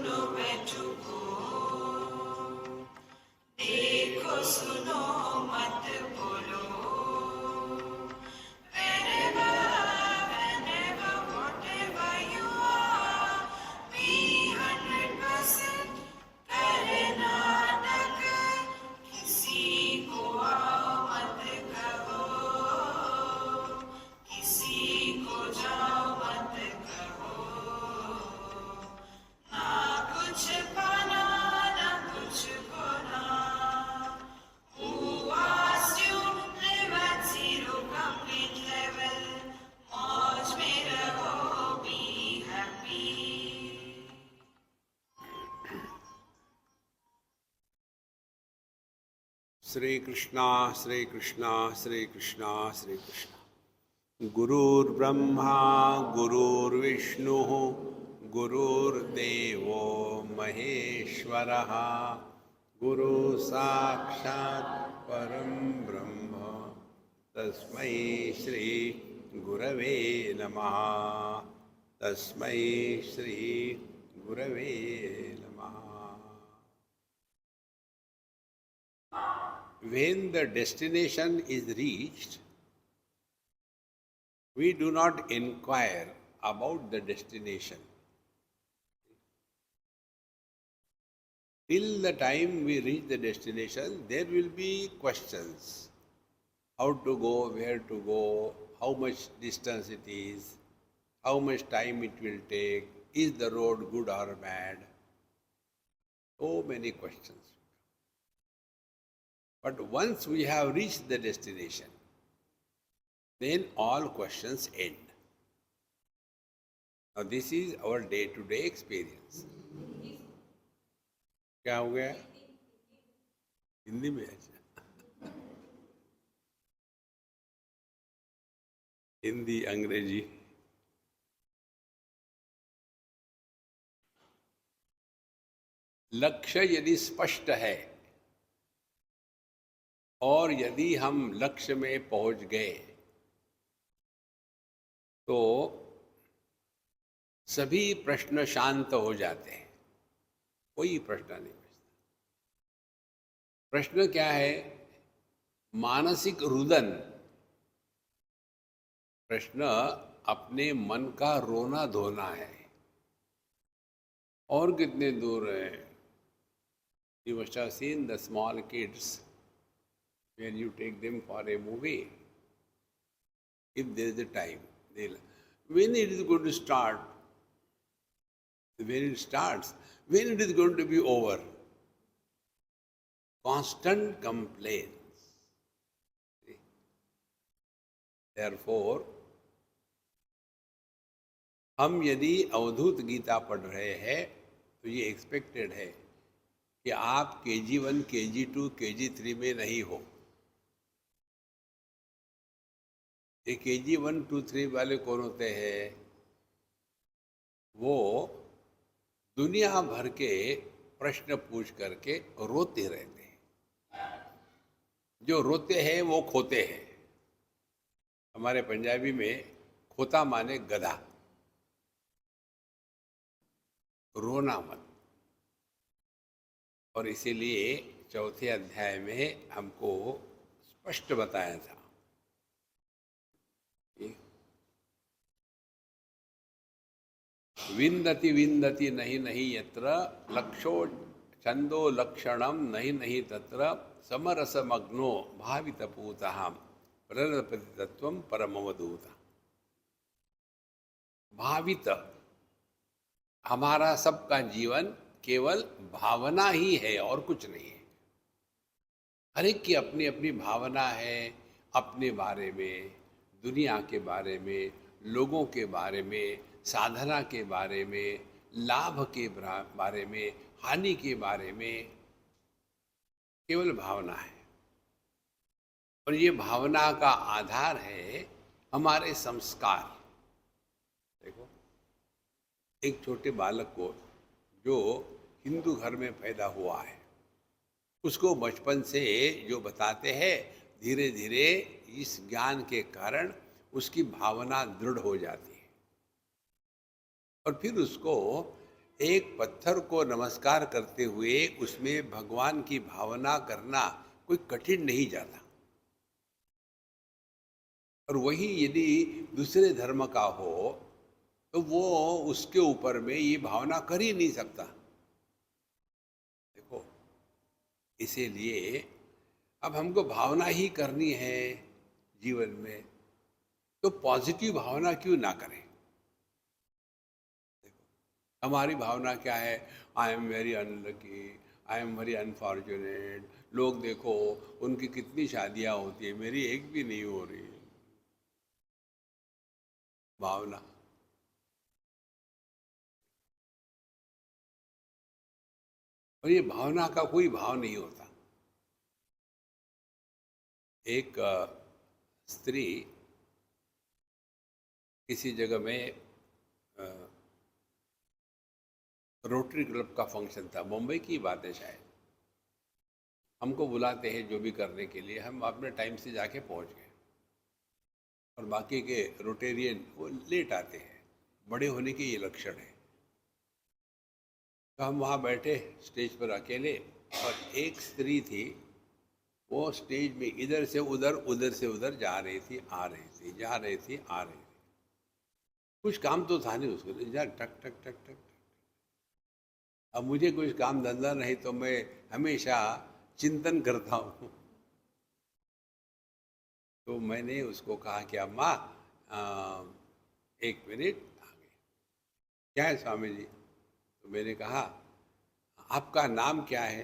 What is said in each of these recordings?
know where to go. देखो सुनो मत बोलो. Wherever, whenever, whatever you are, be 100% Karnataka. किसी को आओ मत कहो, किसी को जाओ मत कहो. ना कुछ पाना ना कुछ खोना. Who asked you live at zero complete level? मौज में रहो, be happy. श्री कृष्णा श्री कृष्णा श्री कृष्णा श्री कृष्णा. गुरुर्ब्रह्मा गुरुर्विष्णु गुरुर्देवो महेश्वरः. गुरु साक्षात् परं ब्रह्म तस्मै श्री गुरवे नमः. तस्मै श्री गुरवे नमः. When the destination is reached, we do not inquire about the destination. Till the time we reach the destination, there will be questions. How to go, where to go, how much distance it is, how much time it will take, is the road good or bad? So many questions. But once we have reached the destination, then all questions end. Now this is our day-to-day experience. क्या हो गया? हिंदी में अच्छा. हिंदी अंग्रेजी. लक्ष्य यदि स्पष्ट है और यदि हम लक्ष्य में पहुंच गए तो सभी प्रश्न शांत हो जाते हैं. कोई प्रश्न नहीं बचता. प्रश्न क्या है? मानसिक रुदन. प्रश्न अपने मन का रोना धोना है. और कितने दूर है? You must have seen the small kids when you take them for a movie. If there is a time, when it is going to start, when it starts, when it is going to be over. Constant complaints. Therefore, हम यदि अवधूत गीता पढ़ रहे हैं तो ये expected है कि आप KG1, KG2, KG3 में नहीं हो. ये KG1, 2, 3 वाले कौन होते हैं? वो दुनिया भर के प्रश्न पूछ करके रोते रहते हैं. जो रोते हैं वो खोते हैं. हमारे पंजाबी में खोता माने गधा. रोना मत. और इसीलिए चौथे अध्याय में हमको स्पष्ट बताया था. विंदति विंदति नहीं नहीं यत्र लक्षो छंदो लक्षणम नहीं नहीं तत्र समरसमग्नो भावितपूतः प्रलपति तत्वं परमवधूत. भावित, हमारा सबका जीवन केवल भावना ही है और कुछ नहीं है. हर एक की अपनी अपनी भावना है. अपने बारे में, दुनिया के बारे में, लोगों के बारे में, साधना के बारे में, लाभ के बारे में, हानि के बारे में. केवल भावना है. और ये भावना का आधार है हमारे संस्कार. देखो, एक छोटे बालक को जो हिंदू घर में पैदा हुआ है, उसको बचपन से जो बताते हैं, धीरे धीरे इस ज्ञान के कारण उसकी भावना दृढ़ हो जाती है. और फिर उसको एक पत्थर को नमस्कार करते हुए उसमें भगवान की भावना करना कोई कठिन नहीं जाता। और वही यदि दूसरे धर्म का हो तो वो उसके ऊपर में ये भावना कर ही नहीं सकता। देखो, इसीलिए अब हमको भावना ही करनी है जीवन में, तो पॉजिटिव भावना क्यों ना करें। हमारी भावना क्या है? I am very unlucky, I am very unfortunate. लोग देखो, उनकी कितनी शादियां होती है, मेरी एक भी नहीं हो रही। भावना। और ये भावना का कोई भाव नहीं होता। एक स्त्री किसी जगह में अ, रोटरी क्लब का फंक्शन था, मुंबई की बात है शायद। हमको बुलाते हैं जो भी करने के लिए, हम अपने टाइम से जाके पहुंच गए। और बाकी के रोटेरियन वो लेट आते हैं। बड़े होने के ये लक्षण है। तो हम वहाँ बैठे स्टेज पर अकेले, और एक स्त्री थी, वो स्टेज में इधर से उधर, उधर से उधर जा रही थी, आ रही थी, जा रही थी, आ रही थी। कुछ काम तो था नहीं उसको, तो जा टक टक टक टक। अब मुझे कुछ काम धंधा नहीं, तो मैं हमेशा चिंतन करता हूँ। तो मैंने उसको कहा कि अम्मा, एक मिनट आ गई। क्या है स्वामी जी? तो मैंने कहा, आपका नाम क्या है?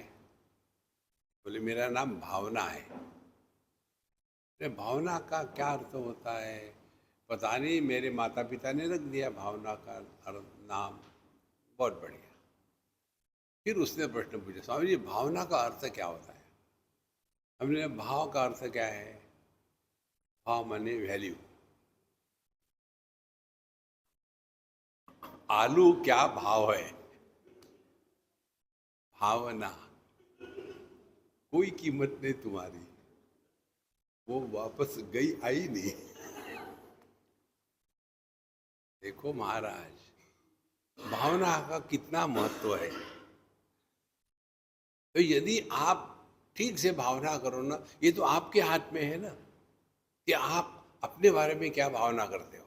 बोले, मेरा नाम भावना है। अरे, भावना का क्या अर्थ होता है? पता नहीं, मेरे माता पिता ने रख दिया भावना का नाम। बहुत बढ़िया। फिर उसने प्रश्न पूछा, स्वामी जी भावना का अर्थ क्या होता है? हमने कहा, भाव का अर्थ क्या है? भाव माने वैल्यू। आलू क्या भाव है? भावना। कोई कीमत नहीं तुम्हारी। वो वापस गई, आई नहीं। देखो महाराज, भावना का कितना महत्व है। तो यदि आप ठीक से भावना करो ना, ये तो आपके हाथ में है ना, कि आप अपने बारे में क्या भावना करते हो।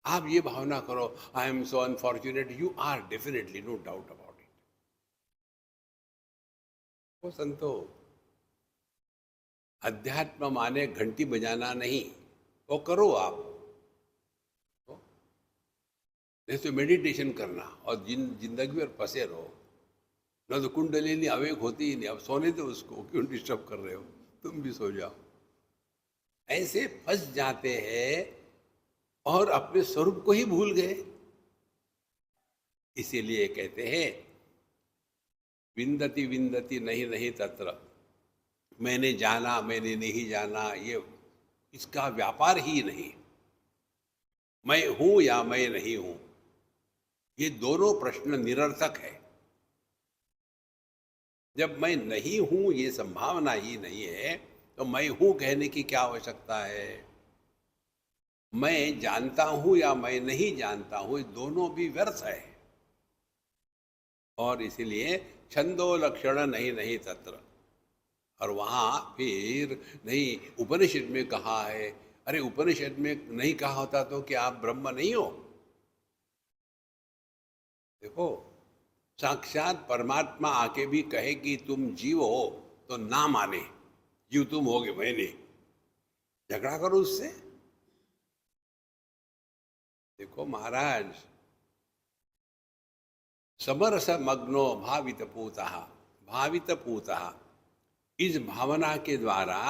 आप ये भावना करो, I am so unfortunate, you are definitely, no doubt about it. वो संतो, अध्यात्म माने घंटी बजाना नहीं, वो करो आप। जैसे मेडिटेशन करना, और जिंदगी में फंसे रहो ना, तो कुंडलिनी अवेक होती ही नहीं। अब सोने दो उसको, क्यों डिस्टर्ब कर रहे हो? तुम भी सो जाओ। ऐसे फंस जाते हैं और अपने स्वरूप को ही भूल गए। इसीलिए कहते हैं, विंदती विंदती नहीं नहीं तत्र। मैंने जाना, मैंने नहीं जाना, ये इसका व्यापार ही नहीं। मैं हूं या मैं नहीं हूं, ये दोनों प्रश्न निरर्थक है। जब मैं नहीं हूं, ये संभावना ही नहीं है, तो मैं हूं कहने की क्या आवश्यकता है? मैं जानता हूं या मैं नहीं जानता हूं, ये दोनों भी व्यर्थ है। और इसीलिए छंदो लक्षण नहीं नहीं तत्र। और वहां फिर नहीं, उपनिषद में कहा है। अरे, उपनिषद में नहीं कहा होता तो क्या आप ब्रह्म नहीं हो? देखो, साक्षात परमात्मा आके भी कहे कि तुम जीव हो, तो ना माने। जीव तुम होगे, मैं नहीं। झगड़ा करो उससे। देखो महाराज, समरस मग्नो भावित पूता, भावित पूता। इस भावना के द्वारा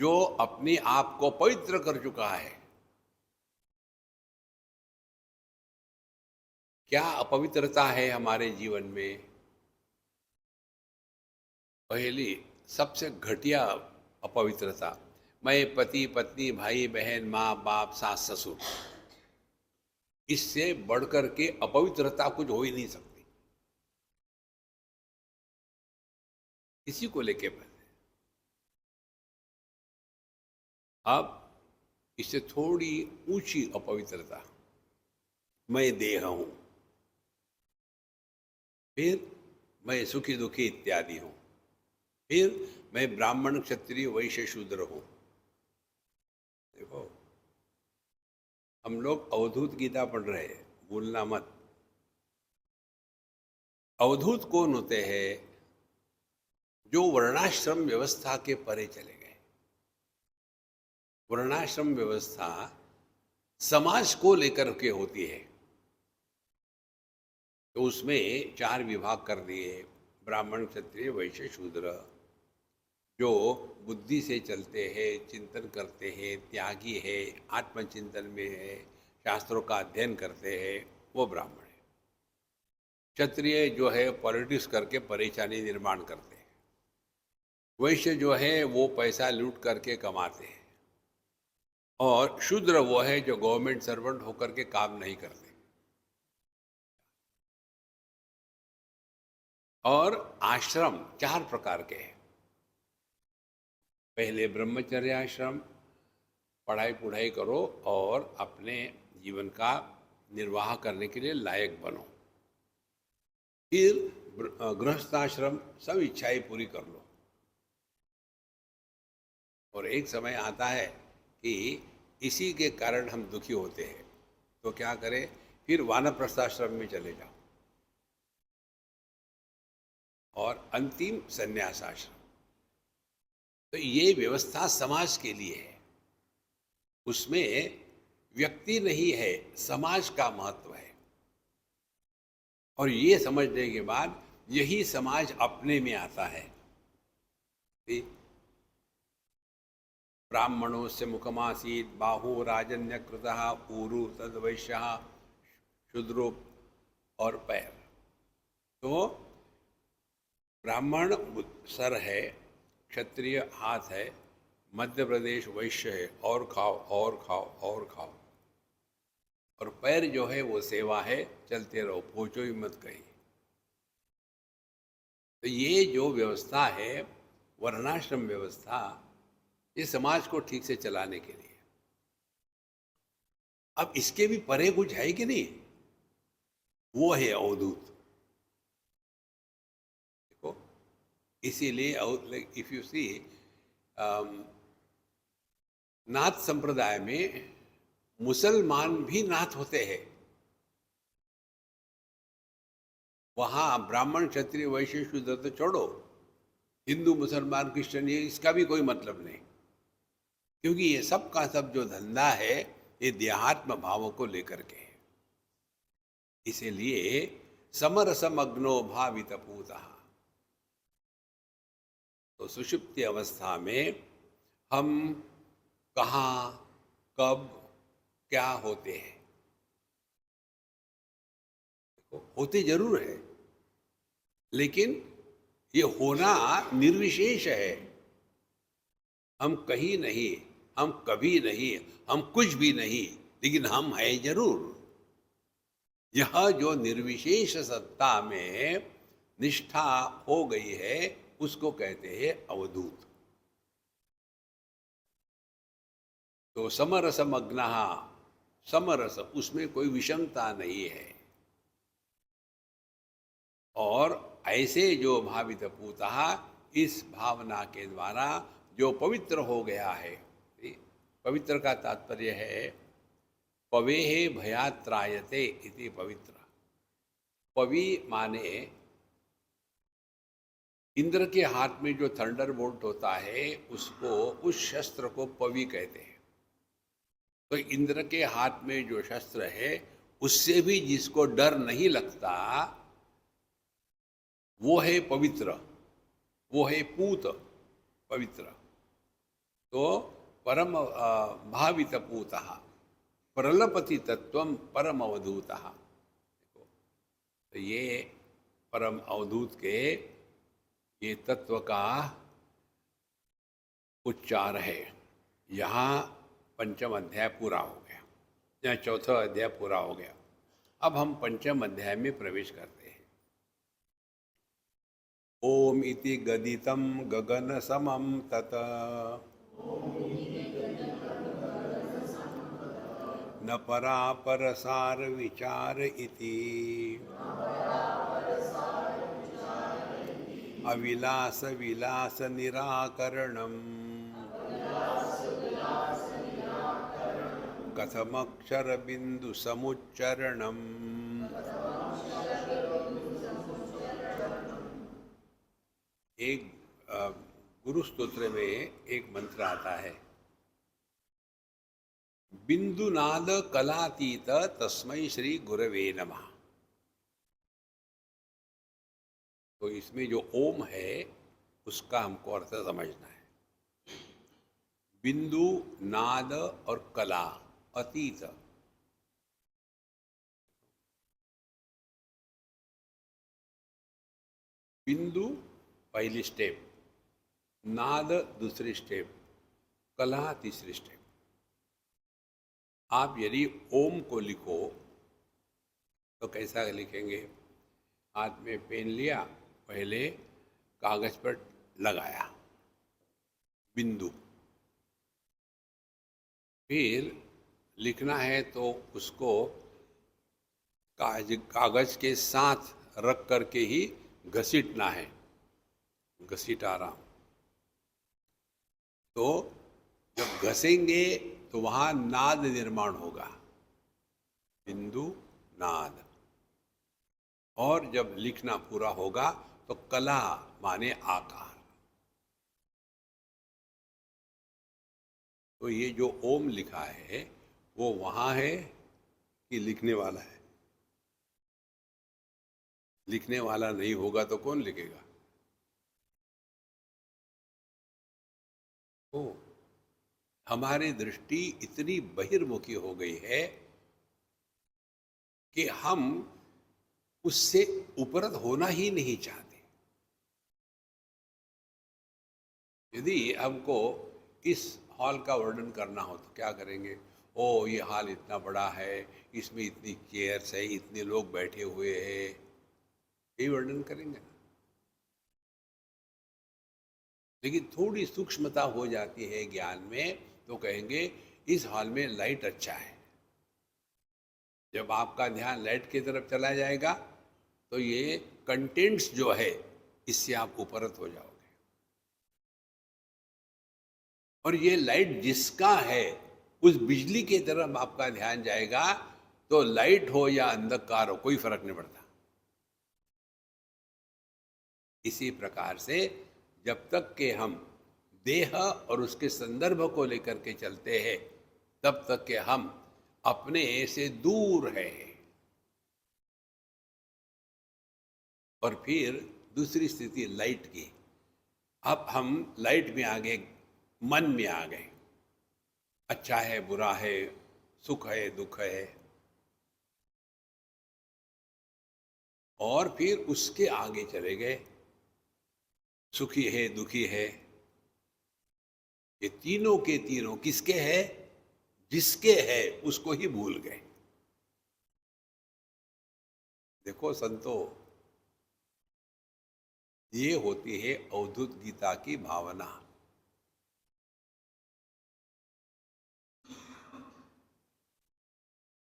जो अपने आप को पवित्र कर चुका है, क्या अपवित्रता है हमारे जीवन में? पहली, सबसे घटिया अपवित्रता, मैं पति पत्नी भाई बहन माँ बाप सास ससुर, इससे बढ़कर के अपवित्रता कुछ हो ही नहीं सकती। इसी को लेके बने। अब इससे थोड़ी ऊंची अपवित्रता, मैं देह हूं। फिर मैं सुखी दुखी इत्यादि हूँ, फिर मैं ब्राह्मण क्षत्रिय वैश्य शूद्र हूँ। देखो, हम लोग अवधूत गीता पढ़ रहे हैं, भूलना मत। अवधूत कौन होते हैं? जो वर्णाश्रम व्यवस्था के परे चले गए। वर्णाश्रम व्यवस्था समाज को लेकर के होती है, तो उसमें 4 विभाग कर दिए, ब्राह्मण क्षत्रिय वैश्य शूद्र। जो बुद्धि से चलते हैं, चिंतन करते हैं, त्यागी है, आत्मचिंतन में है, शास्त्रों का अध्ययन करते हैं, वो ब्राह्मण है। क्षत्रिय जो है पॉलिटिक्स करके परेशानी निर्माण करते हैं। वैश्य जो है वो पैसा लूट करके कमाते हैं। और शूद्र वो है जो गवर्नमेंट सर्वेंट होकर के काम नहीं करते। और आश्रम 4 प्रकार के हैं। पहले ब्रह्मचर्य आश्रम, पढ़ाई पुढ़ाई करो और अपने जीवन का निर्वाह करने के लिए लायक बनो। फिर गृहस्थाश्रम, सब इच्छाएं पूरी कर लो। और एक समय आता है कि इसी के कारण हम दुखी होते हैं, तो क्या करें? फिर वानप्रस्थाश्रम में चले जाओ और अंतिम संन्यास आश्रम। तो ये व्यवस्था समाज के लिए है, उसमें व्यक्ति नहीं है, समाज का महत्व है। और ये समझने के बाद यही समाज अपने में आता है। ब्राह्मणों से मुखमासीत बाहु राजन्यकृत ऊरु तद्वैश्य शूद्रो और पैर। तो ब्राह्मण सर है, क्षत्रिय हाथ है, मध्य प्रदेश वैश्य है, और खाओ और खाओ और खाओ। और पैर जो है वो सेवा है, चलते रहो, पहुँचो ही मत कहीं। तो ये जो व्यवस्था है, वर्णाश्रम व्यवस्था, ये समाज को ठीक से चलाने के लिए। अब इसके भी परे कुछ है कि नहीं? वो है अवधूत। देखो, इसीलिए इफ यू सी नाथ संप्रदाय में मुसलमान भी नाथ होते हैं। वहां ब्राह्मण क्षत्रिय वैश्य शूद्र तो छोड़ो, हिंदू मुसलमान क्रिश्चियन ये इसका भी कोई मतलब नहीं, क्योंकि ये सब का सब जो धंधा है ये देहात्म भावों को लेकर के है। इसीलिए समरसमग्नो भावित पूता। तो सुषुप्ति अवस्था में हम कहाँ, कब, क्या होते हैं? होते जरूर है, लेकिन ये होना निर्विशेष है। हम कहीं नहीं, हम कभी नहीं, हम कुछ भी नहीं, लेकिन हम है जरूर। यह जो निर्विशेष सत्ता में निष्ठा हो गई है, उसको कहते हैं अवधूत। तो समरसमग्न, समरस, उसमें कोई विषमता नहीं है। और ऐसे जो भावित पूता, इस भावना के द्वारा जो पवित्र हो गया है। पवित्र का तात्पर्य है पवेहे भयात्रायते इति पवित्र। पवि माने इंद्र के हाथ में जो थंडर बोल्ट होता है, उसको, उस शस्त्र को पवि कहते हैं। तो इंद्र के हाथ में जो शस्त्र है, उससे भी जिसको डर नहीं लगता, वो है पवित्र, वो है पूत, पवित्र। तो परम भावित पूता प्रलपति तत्वम परम अवधूत। तो ये परम अवधूत के ये तत्व का उच्चार है। यहाँ 5वां अध्याय पूरा हो गया, यहाँ 4वां अध्याय पूरा हो गया। अब हम 5वें अध्याय में प्रवेश करते हैं। ओम इति गदितं गगन समम तत न परा परसार विचार इति अविलास विलास निराकरणम् कथमक्षर बिंदु समुच्चरणम्। एक गुरु स्तोत्र में एक मंत्र आता है, बिंदुनाद कलातीत तस्मै श्री गुरवे नमः। तो इसमें जो ओम है उसका हमको अर्थ समझना है। बिंदु, नाद और कला, अतीत। बिंदु पहली स्टेप, नाद दूसरी स्टेप, कला तीसरी स्टेप। आप यदि ओम को लिखो तो कैसा लिखेंगे? हाथ में पेन लिया, पहले कागज पर लगाया बिंदु, फिर लिखना है तो उसको कागज के साथ रख करके ही घसीटना है, घसीटा रहा हूं। तो जब घसेंगे तो वहां नाद निर्माण होगा, बिंदु नाद। और जब लिखना पूरा होगा तो कला माने आकार। तो ये जो ओम लिखा है वो वहां है कि लिखने वाला है? लिखने वाला नहीं होगा तो कौन लिखेगा? ओ, हमारी दृष्टि इतनी बहिर्मुखी हो गई है कि हम उससे उपरत होना ही नहीं चाहते। यदि हमको इस हॉल का वर्णन करना हो तो क्या करेंगे? ओ, ये हॉल इतना बड़ा है, इसमें इतनी चेयर्स है, इतने लोग बैठे हुए हैं, यही वर्णन करेंगे ना। लेकिन थोड़ी सूक्ष्मता हो जाती है ज्ञान में तो कहेंगे इस हॉल में लाइट अच्छा है। जब आपका ध्यान लाइट की तरफ चला जाएगा तो ये कंटेंट्स जो है इससे आप उपरत हो जाओगे। और ये लाइट जिसका है उस बिजली की तरफ आपका ध्यान जाएगा तो लाइट हो या अंधकार हो कोई फर्क नहीं पड़ता। इसी प्रकार से जब तक के हम देह और उसके संदर्भ को लेकर के चलते हैं तब तक के हम अपने से दूर हैं। और फिर दूसरी स्थिति लाइट की, अब हम लाइट में आ गए, मन में आ गए। अच्छा है, बुरा है, सुख है, दुख है, और फिर उसके आगे चले गए, सुखी है, दुखी है। ये तीनों के तीनों किसके है? जिसके है उसको ही भूल गए। देखो संतो, ये होती है अवधूत गीता की भावना।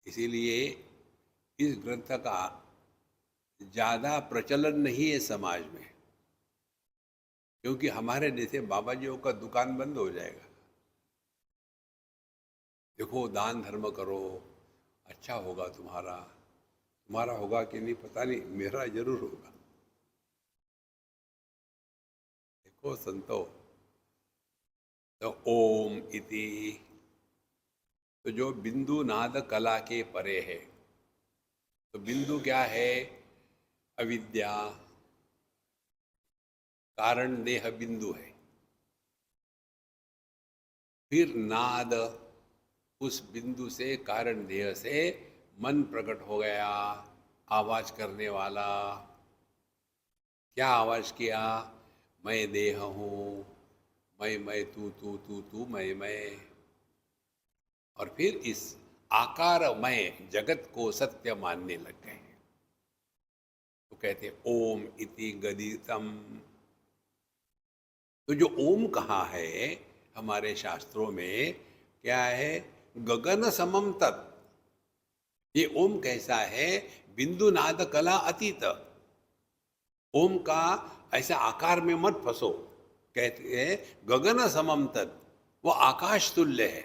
इसीलिए इस ग्रंथ का ज्यादा प्रचलन नहीं है समाज में, क्योंकि हमारे जैसे बाबा जियों का दुकान बंद हो जाएगा। देखो, दान धर्म करो, अच्छा होगा तुम्हारा। तुम्हारा होगा कि नहीं पता नहीं, मेरा जरूर होगा। देखो संतो, तो ओम इति, तो जो बिंदु नाद कला के परे है, तो बिंदु क्या है? अविद्या, कारण देह बिंदु है। फिर नाद, उस बिंदु से, कारण देह से मन प्रकट हो गया, आवाज करने वाला। क्या आवाज किया? मैं देह हूं, मैं, तू, मैं। और फिर इस आकारमय जगत को सत्य मानने लग गए। तो कहते ओम इति गदितम। तो जो ओम कहा है हमारे शास्त्रों में, क्या है? गगन समम तत्। ये ओम कैसा है? बिंदु नाद कला अतीत। ओम का ऐसे आकार में मत फंसो। कहते हैं गगन समम तत्, वो आकाश तुल्य है।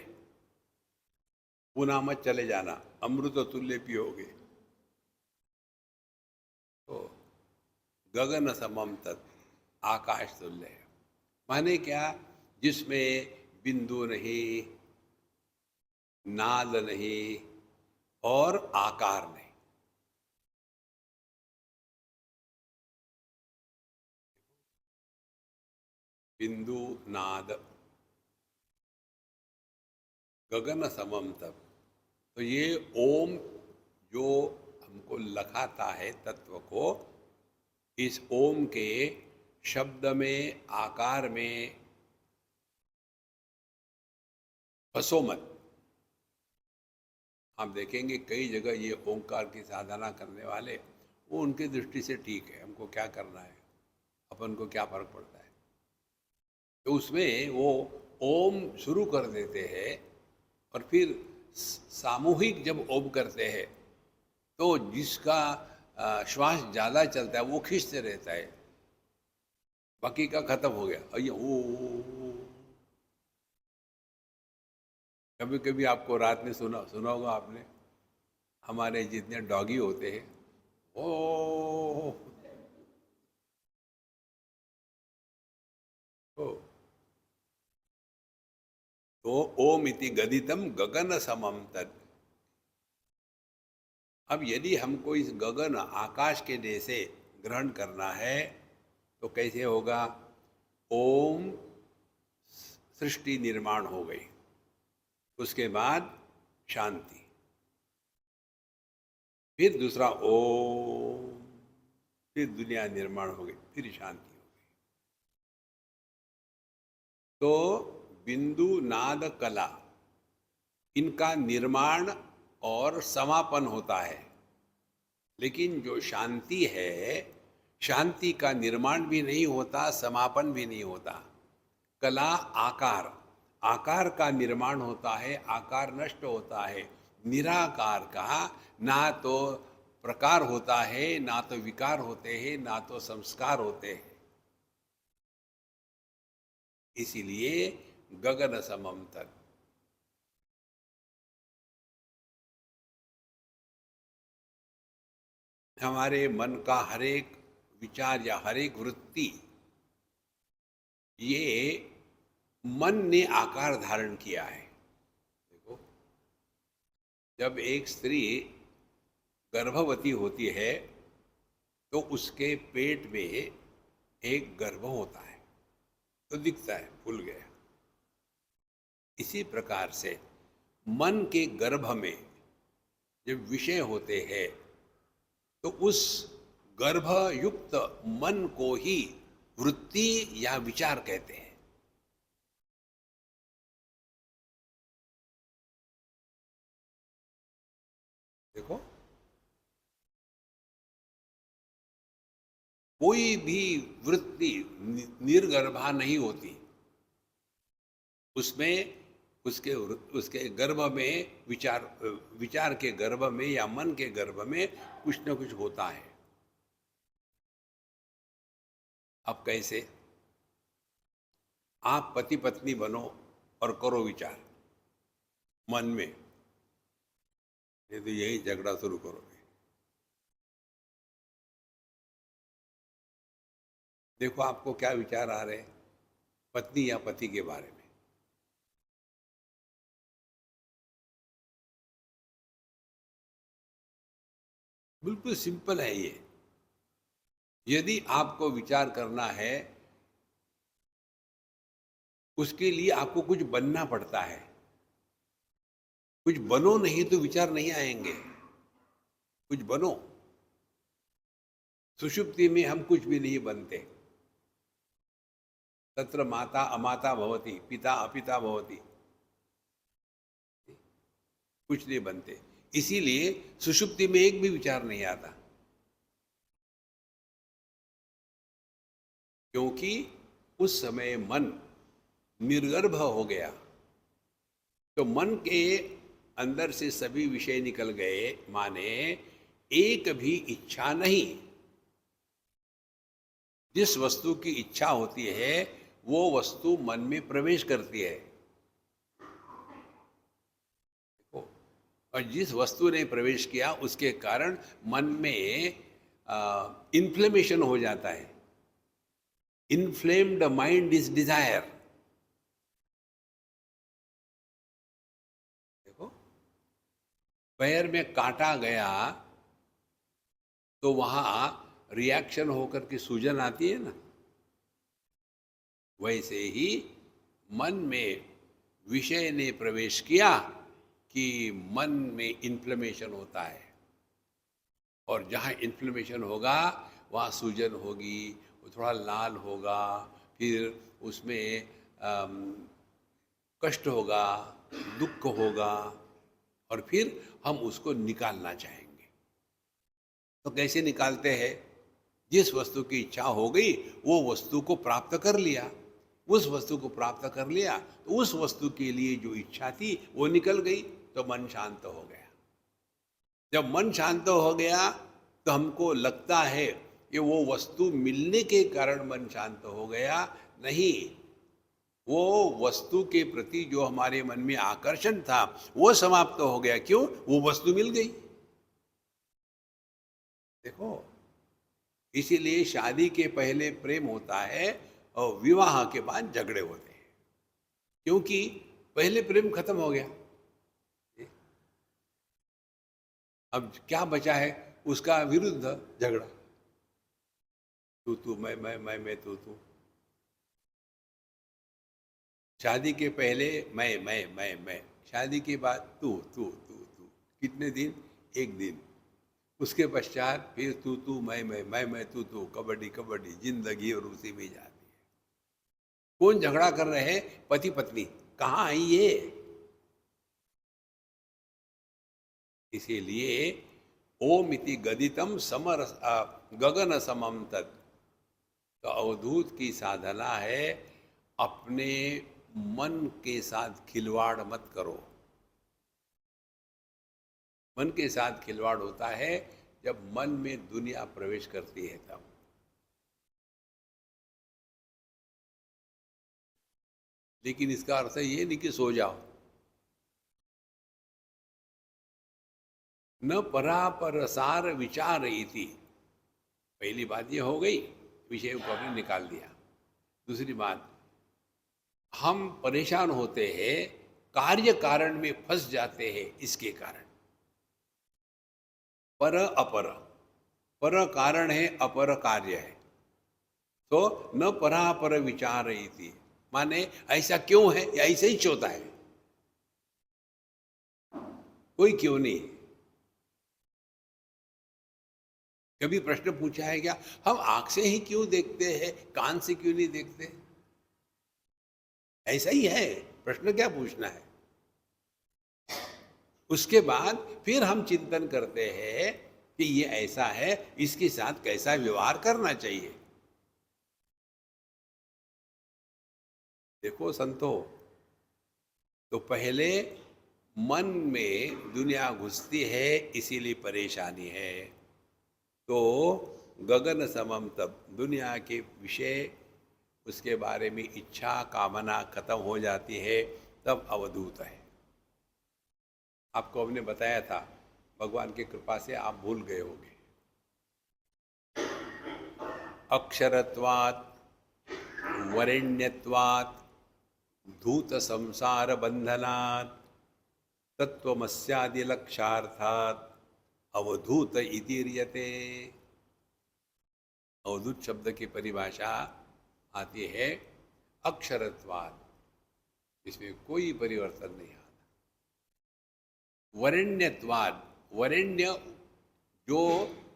पुनः मत चले जाना, अमृत तुल्य पियोगे। तो गगन समम तत्, आकाश तुल्य है। माने क्या? जिसमें बिंदु नहीं, नाद नहीं और आकार नहीं। बिंदु, नाद, गगन समम तप। तो ये ओम जो हमको लखाता है तत्व को, इस ओम के शब्द में, आकार में फंसो मत। आप देखेंगे कई जगह ये ओंकार की साधना करने वाले, वो उनकी दृष्टि से ठीक है, हमको क्या करना है, अपन को क्या फर्क पड़ता है। तो उसमें वो ओम शुरू कर देते हैं और फिर सामूहिक जब ओम करते हैं तो जिसका श्वास ज़्यादा चलता है वो खींचते रहता है, बाकी का खत्म हो गया। अयो ओ। कभी कभी आपको रात में सुना सुना होगा आपने, हमारे जितने डॉगी होते हैं ओ, ओ। तो ओम इति गदितम गगन समम तत्। अब यदि हमको इस गगन आकाश के जैसे ग्रहण करना है तो कैसे होगा? ओम सृष्टि निर्माण हो गई, उसके बाद शांति, फिर दूसरा ओम, फिर दुनिया निर्माण हो गई, फिर शांति हो गई। तो बिंदु, नाद, कला, इनका निर्माण और समापन होता है। लेकिन जो शांति है, शांति का निर्माण भी नहीं होता, समापन भी नहीं होता। कला, आकार, आकार का निर्माण होता है, आकार नष्ट होता है। निराकार का ना तो प्रकार होता है, ना तो विकार होते हैं, ना तो संस्कार होते हैं। इसीलिए गगन समम तत्। हमारे मन का हरेक विचार या हरेक वृत्ति, ये मन ने आकार धारण किया है। देखो, जब एक स्त्री गर्भवती होती है तो उसके पेट में एक गर्भ होता है, तो दिखता है फूल गया। इसी प्रकार से मन के गर्भ में जब विषय होते हैं तो उस गर्भ युक्त मन को ही वृत्ति या विचार कहते हैं। देखो, कोई भी वृत्ति निर्गर्भा नहीं होती, उसमें उसके उसके गर्भ में विचार के गर्भ में या मन के गर्भ में कुछ न कुछ होता है। अब कैसे? आप पति पत्नी बनो और करो विचार मन में, नहीं तो यही झगड़ा शुरू करोगे। देखो आपको क्या विचार आ रहे हैं पत्नी या पति के बारे में। बिल्कुल सिंपल है ये। यदि आपको विचार करना है, उसके लिए आपको कुछ बनना पड़ता है। कुछ बनो नहीं तो विचार नहीं आएंगे। कुछ बनो। सुषुप्ति में हम कुछ भी नहीं बनते। तत्र माता अमाता भवति, पिता अपिता भवति, कुछ नहीं बनते। इसीलिए सुषुप्ति में एक भी विचार नहीं आता, क्योंकि उस समय मन निर्गर्भ हो गया। तो मन के अंदर से सभी विषय निकल गए, माने एक भी इच्छा नहीं। जिस वस्तु की इच्छा होती है वो वस्तु मन में प्रवेश करती है। देखो, और जिस वस्तु ने प्रवेश किया उसके कारण मन में इन्फ्लेमेशन हो जाता है। Inflamed mind is desire. देखो, पैर में काटा गया तो वहां रिएक्शन होकर के सूजन आती है ना। वैसे ही मन में विषय ने प्रवेश किया कि मन में इन्फ्लेमेशन होता है, और जहाँ इन्फ्लेमेशन होगा वहाँ सूजन होगी, वो थोड़ा लाल होगा, फिर उसमें कष्ट होगा, दुख होगा, और फिर हम उसको निकालना चाहेंगे। तो कैसे निकालते हैं? जिस वस्तु की इच्छा हो गई वो वस्तु को प्राप्त कर लिया, उस वस्तु को प्राप्त कर लिया तो उस वस्तु के लिए जो इच्छा थी वो निकल गई, तो मन शांत हो गया। जब मन शांत हो गया तो हमको लगता है कि वो वस्तु मिलने के कारण मन शांत हो गया। नहीं, वो वस्तु के प्रति जो हमारे मन में आकर्षण था वो समाप्त हो गया। क्यों? वो वस्तु मिल गई। देखो, इसीलिए शादी के पहले प्रेम होता है और विवाह के बाद झगड़े होते हैं, क्योंकि पहले प्रेम खत्म हो गया। अब क्या बचा है? उसका विरुद्ध झगड़ा। तू मैं तू। शादी के पहले मैं। शादी के बाद तू। कितने दिन? एक दिन। उसके पश्चात फिर तू मैं तू, कबड्डी जिंदगी और उसी में जाती है। कौन झगड़ा कर रहे हैं? पति पत्नी। कहाँ आई ये? इसीलिए ओम इति गदितम समर गगन समम तत्। तो अवधूत की साधना है अपने मन के साथ खिलवाड़ मत करो। मन के साथ खिलवाड़ होता है जब मन में दुनिया प्रवेश करती है तब। लेकिन इसका अर्थ ये नहीं कि सो जाओ। न परापर सार विचार इति। पहली बात ये हो गई, विषय को आपने निकाल दिया। दूसरी बात, हम परेशान होते हैं, कार्य कारण में फंस जाते हैं इसके कारण। पर अपर, पर कारण है, अपर कार्य है। तो न परापर विचार इति, माने ऐसा क्यों है, या ऐसा ही होता है, कोई क्यों नहीं। कभी प्रश्न पूछा है क्या, हम आंख से ही क्यों देखते हैं, कान से क्यों नहीं देखते? ऐसा ही है, प्रश्न क्या पूछना है। उसके बाद फिर हम चिंतन करते हैं कि ये ऐसा है, इसके साथ कैसा व्यवहार करना चाहिए। देखो संतो, तो पहले मन में दुनिया घुसती है, इसीलिए परेशानी है। तो गगन समम तब दुनिया के विषय, उसके बारे में इच्छा कामना खत्म हो जाती है, तब अवधूत है। आपको हमने बताया था, भगवान की कृपा से आप भूल गए होंगे। अक्षरत्वात् वरेण्यत्वात् धूत संसार बंधनात् तत्वमस्यादि लक्ष्यार्थात् अवधूत इति रियते। अवधूत शब्द की परिभाषा आती है अक्षरत्वात्, इसमें कोई परिवर्तन नहीं आता। वरेण्यत्वाद, वरेण्य जो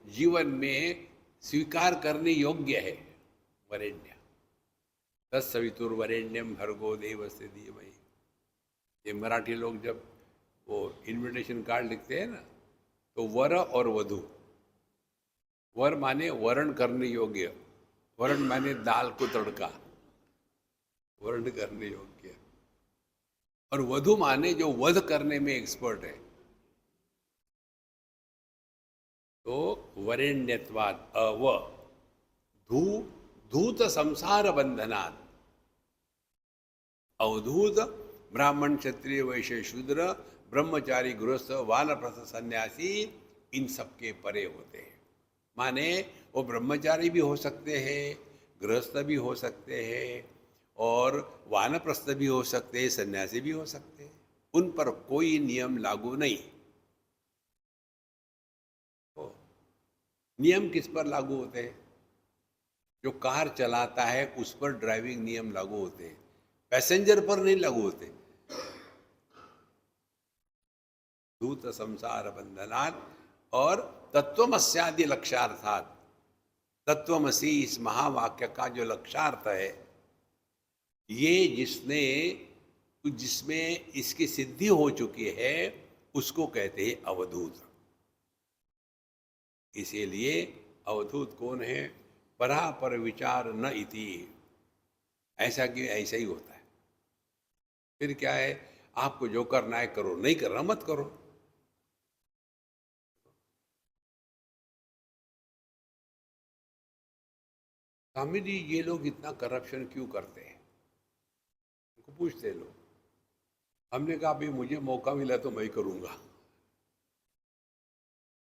जीवन में स्वीकार करने योग्य है, वरेण्य। तत्सवितुर्वरेण्यम भर्गो देवस्य धीमहि। ये मराठी लोग जब वो इनविटेशन कार्ड लिखते हैं ना, तो वर और वधु, वर माने वर्ण करने योग्य, वर्ण माने दाल को तड़का, वर्ण करने योग्य, और वधु माने जो वध करने में एक्सपर्ट है। तो वरेण्यत्वाद, अव धू धूत संसार बंधनात्। अवधूत ब्राह्मण क्षत्रिय वैश्य शूद्र ब्रह्मचारी गृहस्थ वानप्रस्थ सन्यासी इन सब के परे होते हैं। माने वो ब्रह्मचारी भी हो सकते हैं, गृहस्थ भी हो सकते हैं, और वानप्रस्थ भी हो सकते हैं, सन्यासी भी हो सकते हैं। उन पर कोई नियम लागू नहीं। तो नियम किस पर लागू होते हैं? जो कार चलाता है उस पर ड्राइविंग नियम लागू होते हैं, पैसेंजर पर नहीं लागू होते। धूत संसार बंधनात् और तत्वमस्यादि लक्ष्यार्थात्। तत्वमसी इस महावाक्य का जो लक्ष्यार्थ है, ये जिसमें इसकी सिद्धि हो चुकी है उसको कहते हैं अवधूत। इसीलिए अवधूत कौन है? परापर विचार न इति। ऐसा कि ऐसा ही होता है। फिर क्या है? आपको जो करना है करो, नहीं करना मत करो। स्वामी जी, ये लोग इतना करप्शन क्यों करते हैं? उनको पूछते लोग। हमने कहा अभी मुझे मौका मिला तो मैं करूंगा।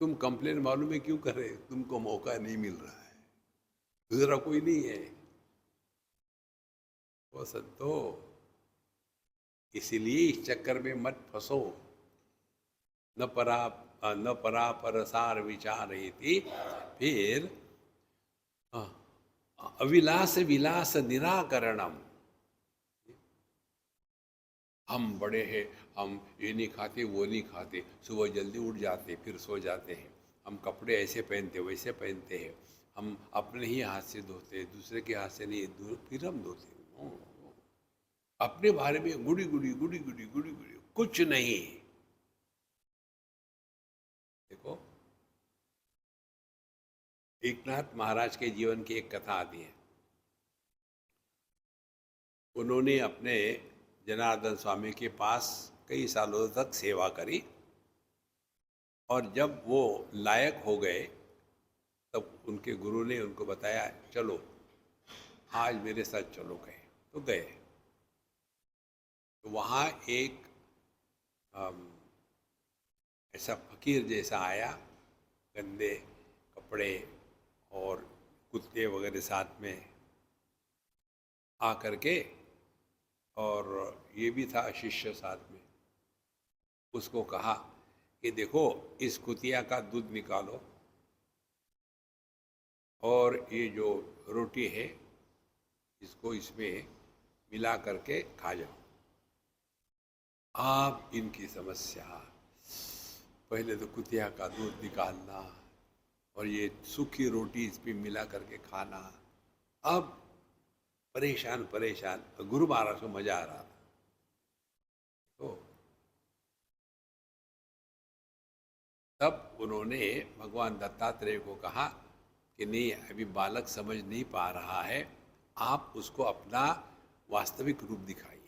तुम कंप्लेन मालूम है क्यों कर रहे? तुमको मौका नहीं मिल रहा है, दूसरा कोई नहीं है। वो संतो, इसीलिए इस चक्कर में मत फंसो। न परा परसार विचार थी। फिर अविलास विलास निराकरणम। हम बड़े हैं, हम ये नहीं खाते वो नहीं खाते, सुबह जल्दी उठ जाते फिर सो जाते हैं, हम कपड़े ऐसे पहनते वैसे पहनते हैं, हम अपने ही हाथ से धोते, दूसरे के हाथ से नहीं, फिर हम धोते। अपने बारे में गुड़ी गुड़ी गुड़ी गुड़ी गुड़ी गुड़ी कुछ नहीं। देखो, एकनाथ महाराज के जीवन की एक कथा आती है। उन्होंने अपने जनार्दन स्वामी के पास कई सालों तक सेवा करी, और जब वो लायक हो गए तब उनके गुरु ने उनको बताया, चलो आज मेरे साथ चलो। गए तो गए। तो वहाँ एक ऐसा फकीर जैसा आया, गंदे कपड़े और कुत्ते वगैरह साथ में आ करके, और ये भी था शिष्य साथ में। उसको कहा कि देखो, इस कुतिया का दूध निकालो और ये जो रोटी है इसको इसमें मिला करके खा जाओ। आप इनकी समस्या, पहले तो कुतिया का दूध निकालना और ये सूखी रोटी इसमें मिला करके खाना, अब परेशान परेशान। गुरु महाराज को मजा आ रहा था। तो तब उन्होंने भगवान दत्तात्रेय को कहा कि नहीं, अभी बालक समझ नहीं पा रहा है, आप उसको अपना वास्तविक रूप दिखाइए।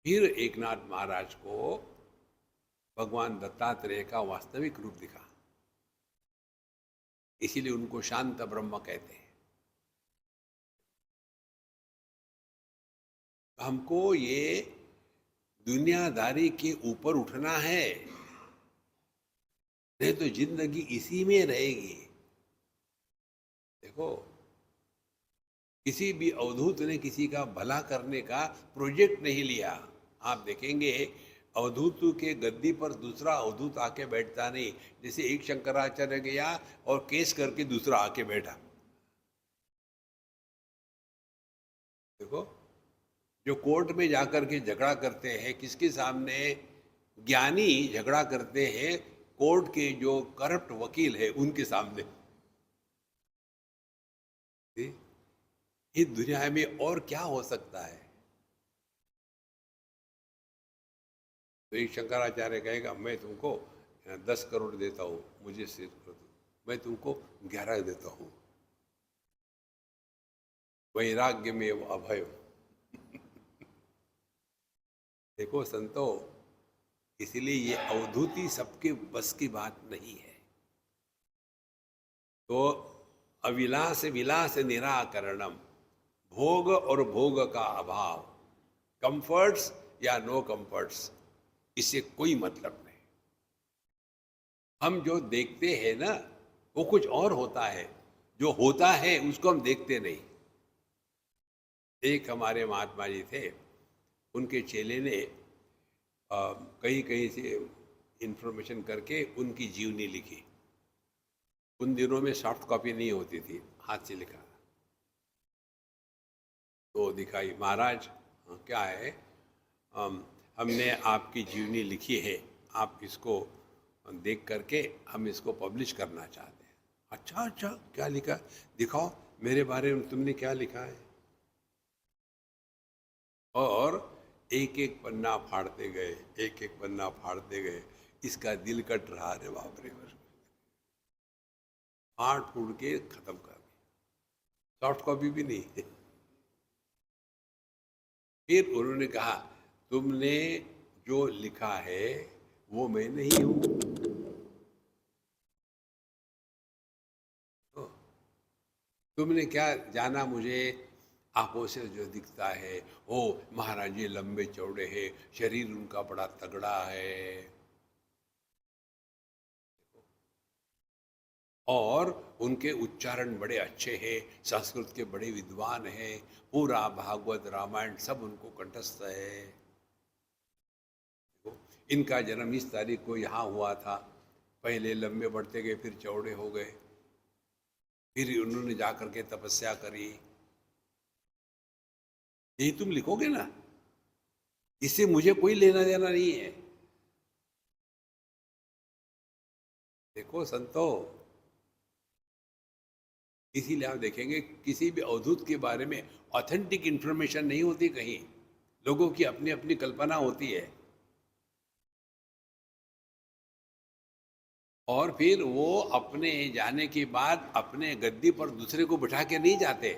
फिर एकनाथ महाराज को भगवान दत्तात्रेय का वास्तविक रूप दिखा। इसीलिए उनको शांत ब्रह्म कहते हैं। हमको ये दुनियादारी के ऊपर उठना है, नहीं तो जिंदगी इसी में रहेगी। देखो, किसी भी अवधूत ने किसी का भला करने का प्रोजेक्ट नहीं लिया। आप देखेंगे अवधूत के गद्दी पर दूसरा अवधूत आके बैठता नहीं। जैसे एक शंकराचार्य गया और केस करके दूसरा आके बैठा। देखो, जो कोर्ट में जाकर के झगड़ा करते हैं, किसके सामने? ज्ञानी झगड़ा करते हैं कोर्ट के जो करप्ट वकील है उनके सामने। इस दुनिया में और क्या हो सकता है? तो एक शंकराचार्य कहेगा, मैं तुमको 10 करोड़ देता हूं, मुझे सिर्फ कर दो। मैं तुमको 11 देता हूं। वैराग्य में वो अभय। देखो संतो, इसलिए ये अवधूति सबके बस की बात नहीं है। तो अविलास विलास निराकरणम, भोग और भोग का अभाव, कंफर्ट्स या नो कंफर्ट्स, इससे कोई मतलब नहीं। हम जो देखते हैं ना वो कुछ और होता है, जो होता है उसको हम देखते नहीं। एक हमारे महात्मा जी थे, उनके चेले ने कहीं कहीं से इंफॉर्मेशन करके उनकी जीवनी लिखी। उन दिनों में सॉफ्ट कॉपी नहीं होती थी, हाथ से लिखा। तो दिखाई, महाराज क्या है, हमने आपकी जीवनी लिखी है, आप इसको देख करके हम इसको पब्लिश करना चाहते हैं। अच्छा अच्छा, क्या लिखा, दिखाओ मेरे बारे में तुमने क्या लिखा है। और एक एक पन्ना फाड़ते गए, एक एक पन्ना फाड़ते गए, इसका दिल कट रहा, रे बाप रे, फाड़ फूड़ के खत्म कर दिया, सॉफ्ट कॉपी भी नहीं। फिर उन्होंने कहा, तुमने जो लिखा है वो मैं नहीं हूं। तो तुमने क्या जाना मुझे, आंखों से जो दिखता है, ओ महाराज जी लंबे चौड़े हैं, शरीर उनका बड़ा तगड़ा है, और उनके उच्चारण बड़े अच्छे हैं, संस्कृत के बड़े विद्वान हैं, पूरा भागवत रामायण सब उनको कंठस्थ है। इनका जन्म इस तारीख को यहाँ हुआ था, पहले लंबे बढ़ते गए, फिर चौड़े हो गए, फिर उन्होंने जाकर के तपस्या करी। यही तुम लिखोगे ना, इससे मुझे कोई लेना देना नहीं है। देखो संतो, इसीलिए आप देखेंगे किसी भी अवधूत के बारे में ऑथेंटिक इंफॉर्मेशन नहीं होती कहीं, लोगों की अपनी अपनी कल्पना होती है, और फिर वो अपने जाने के बाद अपने गद्दी पर दूसरे को बिठा के नहीं जाते।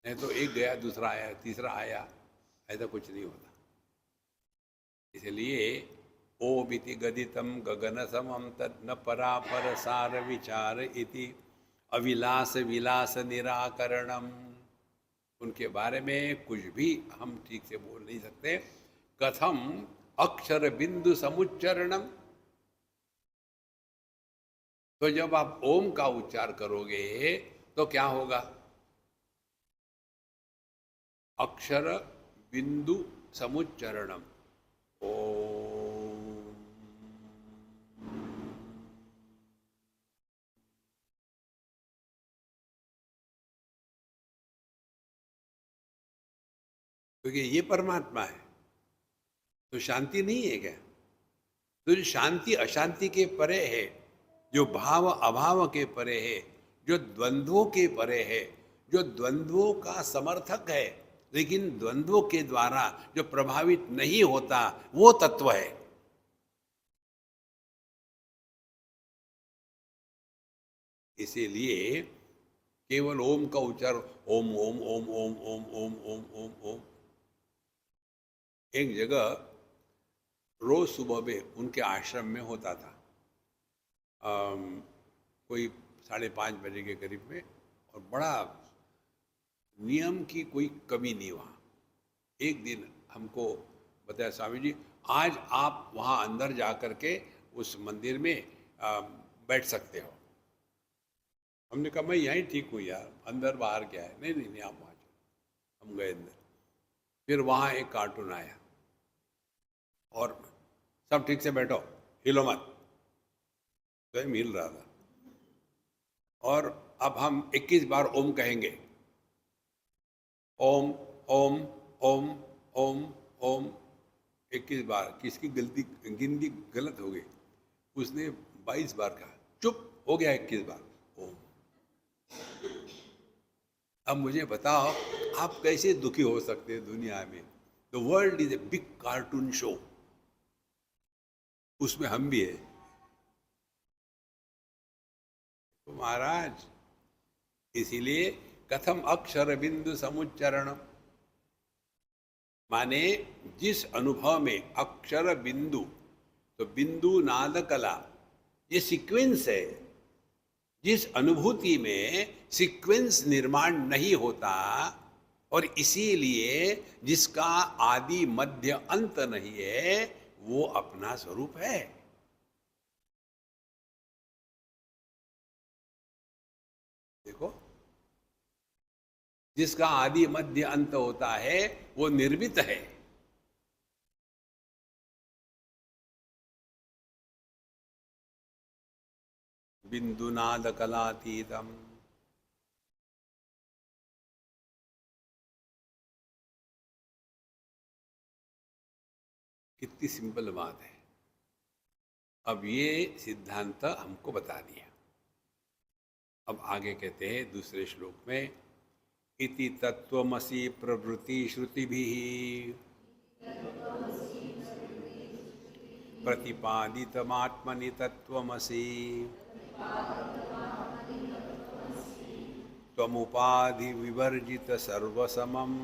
नहीं तो एक गया दूसरा आया तीसरा आया, ऐसा कुछ नहीं होता। इसलिए ओमिति गदितम गगन समम तद न परापर सार विचार इति अविलास विलास निराकरणम। उनके बारे में कुछ भी हम ठीक से बोल नहीं सकते। कथम अक्षर बिंदु समुच्चरणम, तो जब आप ओम का उच्चार करोगे तो क्या होगा, अक्षर बिंदु समुच्चरणम, ओम। क्योंकि ये परमात्मा है, तो शांति नहीं है क्या? तो जो शांति अशांति के परे है, जो भाव अभाव के परे है, जो द्वंद्वों के परे है, जो द्वंद्वों का समर्थक है लेकिन द्वंद्वों के द्वारा जो प्रभावित नहीं होता, वो तत्व है। इसीलिए केवल ओम का उच्चारण, ओम ओम ओम ओम ओम ओम ओम ओम ओम। एक जगह रोज सुबह में उनके आश्रम में होता था, कोई 5:30 के करीब में, और बड़ा नियम की कोई कमी नहीं वहाँ। एक दिन हमको बताया, स्वामी जी आज आप वहाँ अंदर जा कर के उस मंदिर में बैठ सकते हो। हमने कहा मैं यहीं ठीक हूँ यार, अंदर बाहर क्या है। नहीं नहीं नहीं, आप वहाँ चलो। हम गए अंदर, फिर वहाँ एक कार्टून आया और सब ठीक से बैठो, हिलो मत, तो हिल रहा था। और अब हम 21 बार ओम कहेंगे, ओम ओम ओम ओम ओम, 21 बार। किसकी गलती, गिनती गलत हो गई, उसने 22 बार कहा, चुप हो गया 21 बार ओम। अब मुझे बताओ आप कैसे दुखी हो सकते हैं दुनिया में? The world is a big cartoon show, उसमें हम भी है। तो महाराज इसीलिए कथम अक्षर बिंदु समुच्चरण, माने जिस अनुभव में अक्षर बिंदु, तो बिंदु नाद कला, ये सीक्वेंस है। जिस अनुभूति में सीक्वेंस निर्माण नहीं होता और इसीलिए जिसका आदि मध्य अंत नहीं है, वो अपना स्वरूप है। देखो, जिसका आदि मध्य अंत होता है वो निर्मित है। बिंदुनाद कलातीतम। कितनी सिंपल बात है। अब ये सिद्धांत हमको बता दिया। अब आगे कहते हैं दूसरे श्लोक में, इति तत्वमसि प्रवृत्ति श्रुतिभिः प्रतिपादितमात्मनि तत्वमसि त्वमुपाधि विवर्जित सर्वसमम्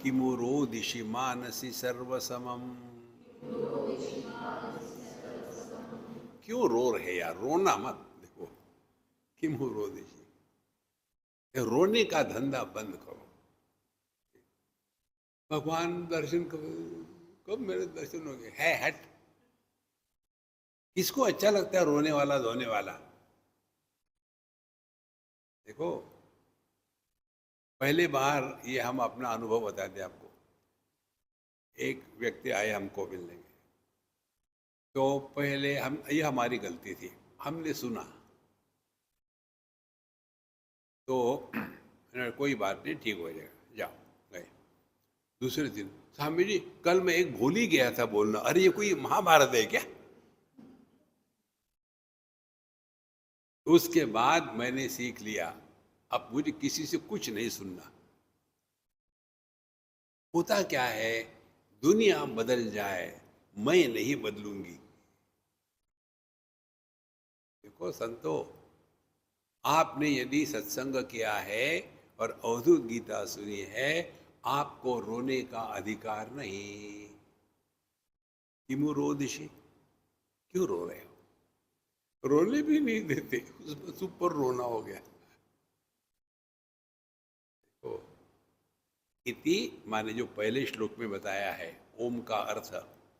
किमु रोदिषि मानसि सर्वसमम्। क्यों रो रहे यार, रोना मत। देखो, किमु रोदिषि, रोने का धंधा बंद करो। भगवान दर्शन कब मेरे दर्शन हो गए है, हट। किसको अच्छा लगता है रोने वाला धोने वाला? देखो, पहले बार ये हम अपना अनुभव बताते आपको। एक व्यक्ति आए हमको मिलने के, तो पहले हम, ये हमारी गलती थी, हमने सुना तो कोई बात नहीं, ठीक हो जाएगा, जाओ, गए। दूसरे दिन, स्वामी जी कल मैं एक भूल ही गया था बोलना। अरे ये कोई महाभारत है क्या? उसके बाद मैंने सीख लिया, अब मुझे किसी से कुछ नहीं सुनना। होता क्या है, दुनिया बदल जाए, मैं नहीं बदलूंगी। देखो संतो, आपने यदि सत्संग किया है और अवधूत गीता सुनी है, आपको रोने का अधिकार नहीं। किमु रोदिषि, क्यों रो रहे हो? रोने भी नहीं देते, उसमें सुपर रोना हो गया। तो इति माने जो पहले श्लोक में बताया है, ओम का अर्थ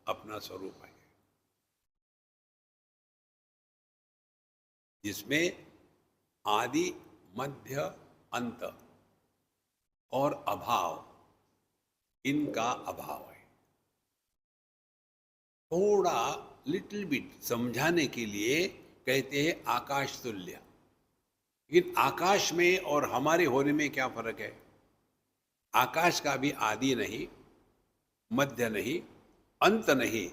अपना स्वरूप है, जिसमें आदि मध्य अंत और अभाव, इनका अभाव है। थोड़ा लिटिल बिट समझाने के लिए कहते हैं आकाश तुल्य। लेकिन आकाश में और हमारे होने में क्या फर्क है? आकाश का भी आदि नहीं, मध्य नहीं, अंत नहीं,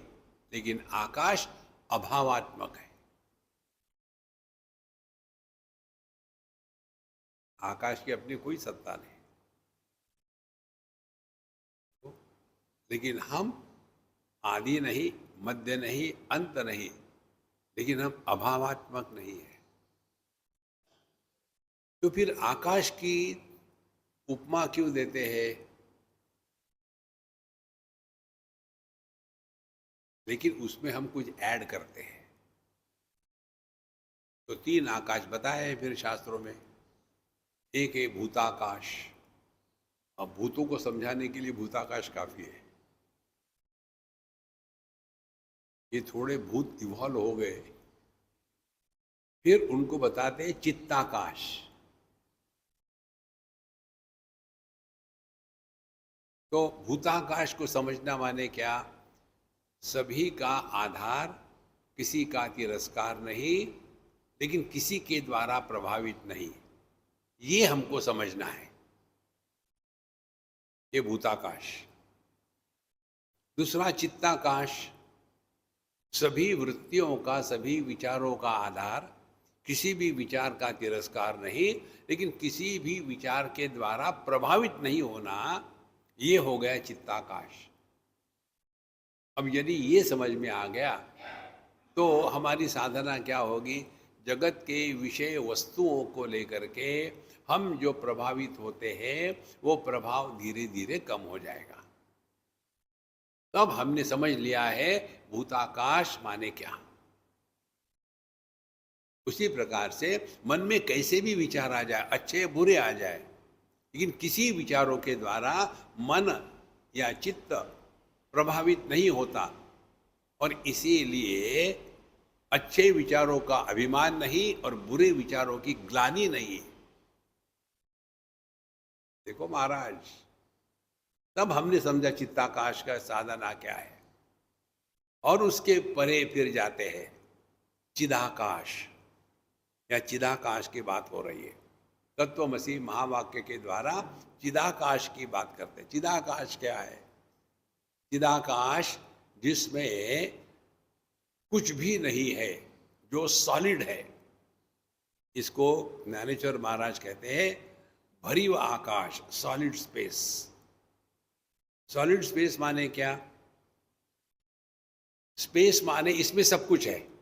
लेकिन आकाश अभावात्मक है। आकाश की अपनी कोई सत्ता नहीं, लेकिन हम आदि नहीं, मध्य नहीं, अंत नहीं, लेकिन हम अभावात्मक नहीं है। तो फिर आकाश की उपमा क्यों देते हैं? लेकिन उसमें हम कुछ ऐड करते हैं। तो 3 आकाश बताए हैं फिर शास्त्रों में। एक है भूताकाश। अब भूतों को समझाने के लिए भूताकाश काफी है। ये थोड़े भूत इवॉल्व हो गए, फिर उनको बताते हैं चित्ताकाश। तो भूताकाश को समझना माने क्या? सभी का आधार, किसी का तिरस्कार नहीं, लेकिन किसी के द्वारा प्रभावित नहीं, ये हमको समझना है। ये भूताकाश। दूसरा चित्ताकाश, सभी वृत्तियों का, सभी विचारों का आधार, किसी भी विचार का तिरस्कार नहीं, लेकिन किसी भी विचार के द्वारा प्रभावित नहीं होना, ये हो गया चित्ताकाश। अब यदि ये समझ में आ गया तो हमारी साधना क्या होगी? जगत के विषय वस्तुओं को लेकर के हम जो प्रभावित होते हैं, वो प्रभाव धीरे धीरे कम हो जाएगा। तब हमने समझ लिया है भूताकाश माने क्या। उसी प्रकार से मन में कैसे भी विचार आ जाए, अच्छे बुरे आ जाए, लेकिन किसी विचारों के द्वारा मन या चित्त प्रभावित नहीं होता, और इसीलिए अच्छे विचारों का अभिमान नहीं और बुरे विचारों की ग्लानि नहीं। देखो महाराज, तब हमने समझा चित्ताकाश का साधना क्या है। और उसके परे फिर जाते हैं चिदाकाश, या चिदाकाश की बात हो रही है। तत्वमसी महावाक्य के द्वारा चिदाकाश की बात करते हैं। चिदाकाश क्या है? चिदाकाश जिसमें कुछ भी नहीं है, जो सॉलिड है। इसको ज्ञानेश्वर महाराज कहते हैं भरीव आकाश, सॉलिड स्पेस। सॉलिड स्पेस माने क्या? स्पेस माने इसमें सब कुछ है,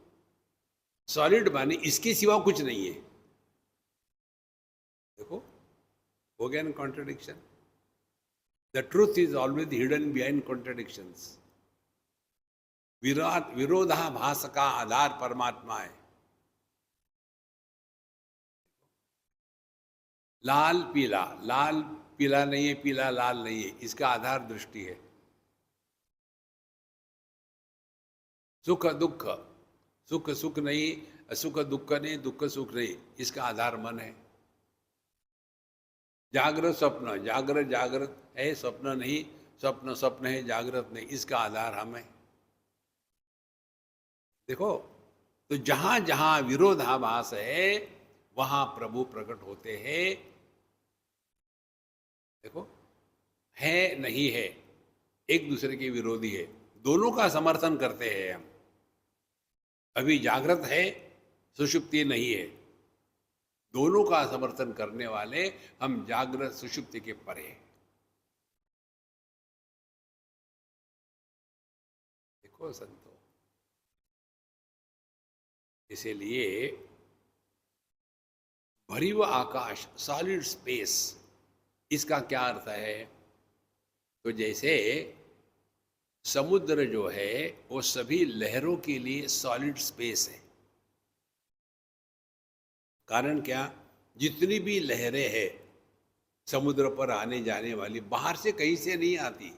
सॉलिड माने इसके सिवा कुछ नहीं है। देखो, हो गया ना contradiction. The truth is always hidden behind contradictions. विरोधाभास का आधार परमात्मा है। लाल पीला नहीं है, पीला लाल नहीं है, इसका आधार दृष्टि है। सुख दुख, सुख सुख नहीं, सुख दुख नहीं, दुख सुख नहीं, इसका आधार मन है। जागृत स्वप्न, जागृत जागृत है, स्वप्न नहीं, स्वप्न स्वप्न है, जागृत नहीं, इसका आधार हम है। देखो, तो जहां जहां विरोधाभास है वहां प्रभु प्रकट होते हैं। देखो, है नहीं है, एक दूसरे के विरोधी है, दोनों का समर्थन करते हैं हम। अभी जागृत है, सुषुप्ति नहीं है, दोनों का समर्थन करने वाले हम जागृत सुषुप्ति के परे हैं। देखो संतो, इसीलिए भरीव आकाश, सॉलिड स्पेस, इसका क्या अर्थ है? तो जैसे समुद्र जो है वो सभी लहरों के लिए सॉलिड स्पेस है। कारण क्या? जितनी भी लहरें हैं समुद्र पर आने जाने वाली, बाहर से कहीं से नहीं आती,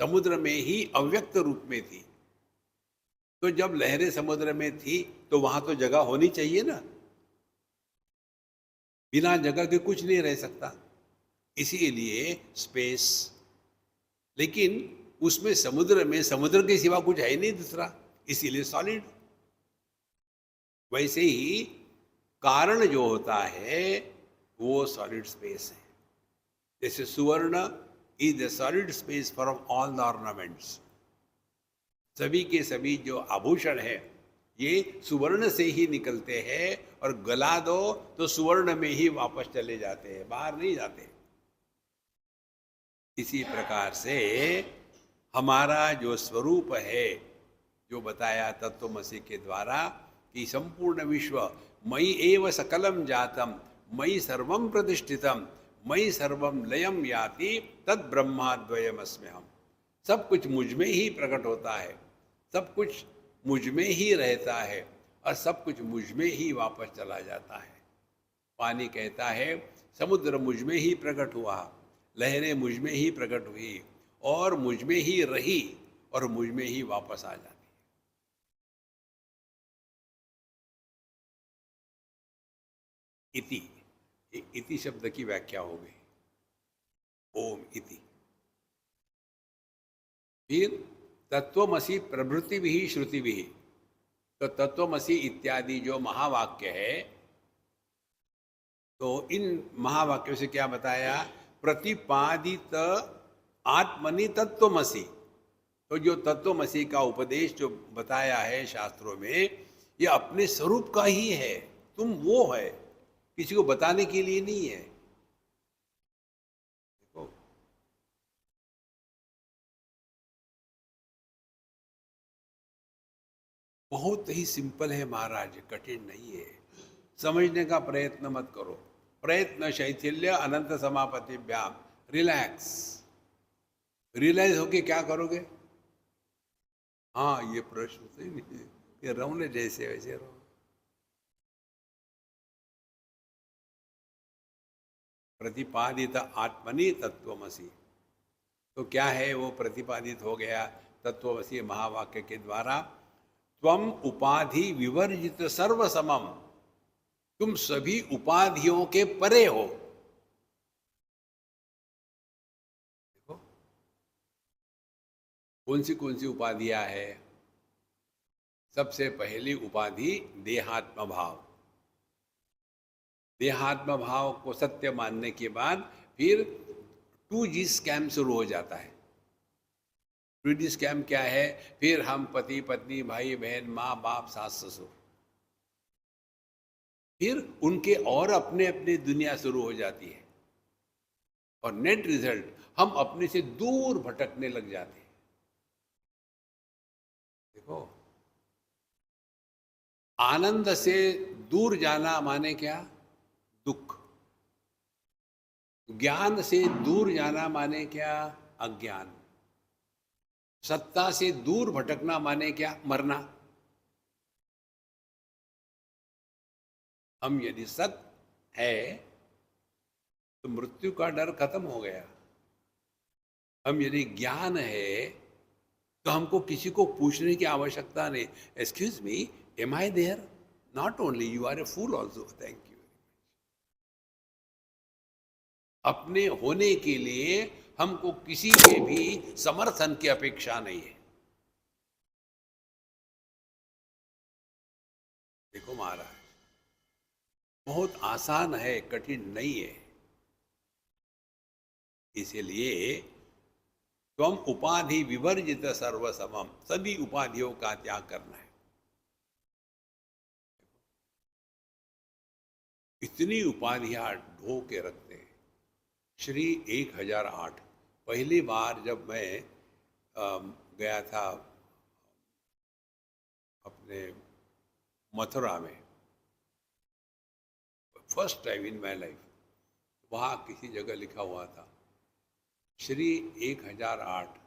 समुद्र में ही अव्यक्त रूप में थी। तो जब लहरें समुद्र में थी तो वहां तो जगह होनी चाहिए ना, बिना जगह के कुछ नहीं रह सकता, इसीलिए स्पेस। लेकिन उसमें समुद्र में समुद्र के सिवा कुछ है नहीं दूसरा, इसीलिए सॉलिड। वैसे ही कारण जो होता है वो सॉलिड स्पेस है। जैसे सुवर्ण is the solid space from all the ornaments. सभी के सभी जो आभूषण है ये सुवर्ण से ही निकलते हैं, और गला दो तो सुवर्ण में ही वापस चले जाते हैं, बाहर नहीं जाते। इसी प्रकार से हमारा जो स्वरूप है, जो बताया तत्वमसि के द्वारा कि संपूर्ण विश्व मयि एव सकलम जातम, मयि सर्वम प्रतिष्ठितम, मयि सर्वम लयम याति, तद ब्रह्माद्वयमस्म्यहम्। सब कुछ मुझ में ही प्रकट होता है, सब कुछ मुझ में ही रहता है, और सब कुछ मुझ में ही वापस चला जाता है। पानी कहता है समुद्र मुझ में ही प्रकट हुआ, लहरें मुझ में ही प्रकट हुई, और मुझ में ही रही, और मुझ में ही वापस आ जाती है। इति शब्द की व्याख्या हो गई, ओम इति। फिर तत्वमसि प्रभृति भी श्रुति भी, तो तत्वमसि इत्यादि जो महावाक्य है, तो इन महावाक्यों से क्या बताया? प्रतिपादित आत्मनि तत्वमसि। तो जो तत्वमसि का उपदेश जो बताया है शास्त्रों में, ये अपने स्वरूप का ही है, तुम वो है, किसी को बताने के लिए नहीं है। देखो, बहुत ही सिंपल है महाराज, कठिन नहीं है। समझने का प्रयत्न मत करो। प्रयत्न शैथिल्य अनंत समापतिभ्याम। रिलैक्स, रियलाइज होके क्या करोगे? हाँ, ये प्रश्न से नहीं, ये रौने जैसे वैसे रहो। प्रतिपादित आत्मनि तत्वमसि। तो क्या है वो प्रतिपादित हो गया तत्वमसि महावाक्य के द्वारा? त्वम उपाधि विवर्जित सर्व समम, तुम सभी उपाधियों के परे हो। देखो कौन सी उपाधियां है? सबसे पहली उपाधि देहात्म भाव। देहात्म भाव को सत्य मानने के बाद फिर 2G स्कैम शुरू हो जाता है। 2G स्कैम क्या है? फिर हम पति पत्नी भाई बहन माँ बाप सास ससुर, फिर उनके और अपने अपने दुनिया शुरू हो जाती है, और नेट रिजल्ट हम अपने से दूर भटकने लग जाते हैं। देखो, आनंद से दूर जाना माने क्या? दुख। ज्ञान से दूर जाना माने क्या? अज्ञान। सत्ता से दूर भटकना माने क्या? मरना। हम यदि सत है तो मृत्यु का डर खत्म हो गया। हम यदि ज्ञान है तो हमको किसी को पूछने की आवश्यकता नहीं। Excuse me, am I there? Not only you are a fool also. Thank you. अपने होने के लिए हमको किसी के भी समर्थन की अपेक्षा नहीं है। देखो महाराज, बहुत आसान है, कठिन नहीं है। इसीलिए तुम उपाधि विवर्जित सर्वसमम, सभी उपाधियों का त्याग करना है। इतनी उपाधियां ढो के रखते हैं। श्री 1008, पहली बार जब मैं गया था अपने मथुरा में, first time in my life, वहाँ किसी जगह लिखा हुआ था श्री 1008।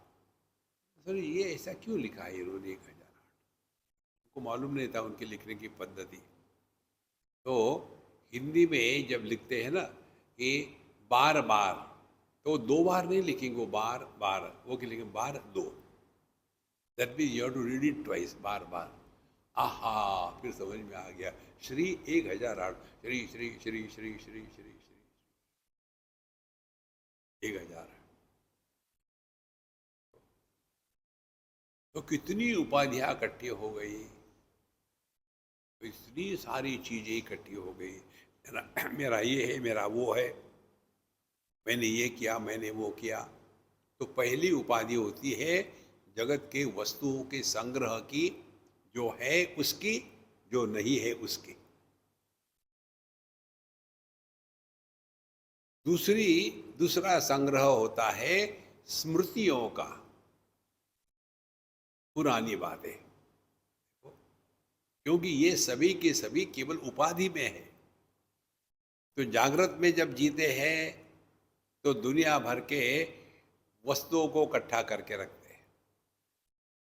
सर ये ऐसा क्यों लिखा है इन्होंने 1008? उनको मालूम नहीं था उनके लिखने की पद्धति। तो हिंदी में जब लिखते हैं ना कि बार बार, तो 2 बार नहीं लिखेंगे वो, बार बार, वो क्या लिखेंगे? बार दो। That means you have to read it twice, बार बार। आहा, फिर समझ में आ गया। श्री 1008, श्री श्री श्री श्री श्री श्री श्री 1000। तो कितनी उपाधियां इकट्ठी हो गई, तो इतनी सारी चीजें इकट्ठी हो गई। मेरा ये है, मेरा वो है, मैंने ये किया, मैंने वो किया। तो पहली उपाधि होती है जगत के वस्तुओं के संग्रह की, जो है उसकी, जो नहीं है उसकी। दूसरा संग्रह होता है स्मृतियों का, पुरानी बातें। क्योंकि ये सभी के सभी केवल उपाधि में है। तो जागृत में जब जीते हैं तो दुनिया भर के वस्तुओं को इकट्ठा करके रखते हैं,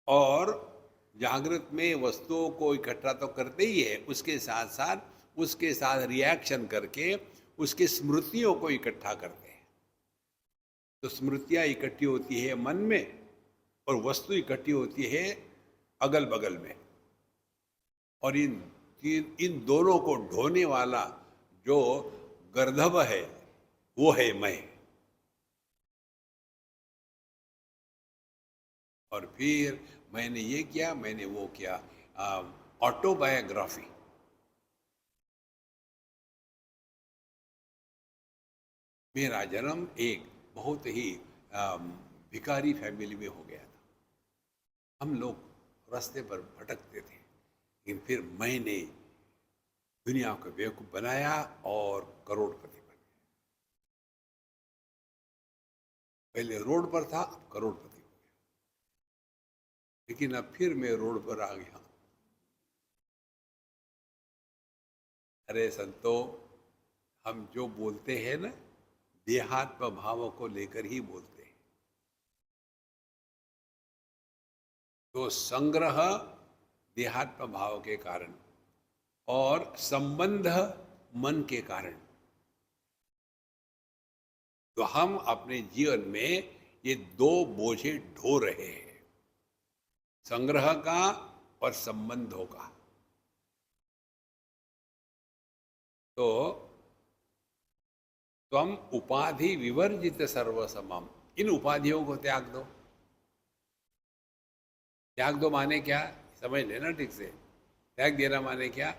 और जागृत में वस्तुओं को इकट्ठा तो करते ही है, उसके साथ साथ उसके साथ रिएक्शन करके उसके स्मृतियों को इकट्ठा करते हैं। तो स्मृतियां इकट्ठी होती है मन में, और वस्तु इकट्ठी होती है अगल बगल में। और इन दोनों को ढोने वाला जो गर्दभ है वो है मैं। और फिर मैंने ये किया, मैंने वो किया। ऑटोबायोग्राफी। मेरा जन्म एक बहुत ही भिखारी फैमिली में हो गया था। हम लोग रास्ते पर भटकते थे, लेकिन फिर मैंने दुनिया को बेवकूफ बनाया और करोड़पति बन गया। पहले रोड पर था, अब करोड़पति हो गया। लेकिन अब फिर मैं रोड पर आ गया। अरे संतो, हम जो बोलते हैं ना, देहात्म भावों को लेकर ही बोलते हैं। तो संग्रह देहात्म भाव के कारण और संबंध मन के कारण, तो हम अपने जीवन में ये दो बोझे ढो रहे हैं, संग्रह का और संबंधों का। तो त्वम उपाधि विवर्जित सर्वसमम, इन उपाधियों को त्याग दो। त्याग दो माने क्या, समझ लेना ठीक से। त्याग देना माने क्या,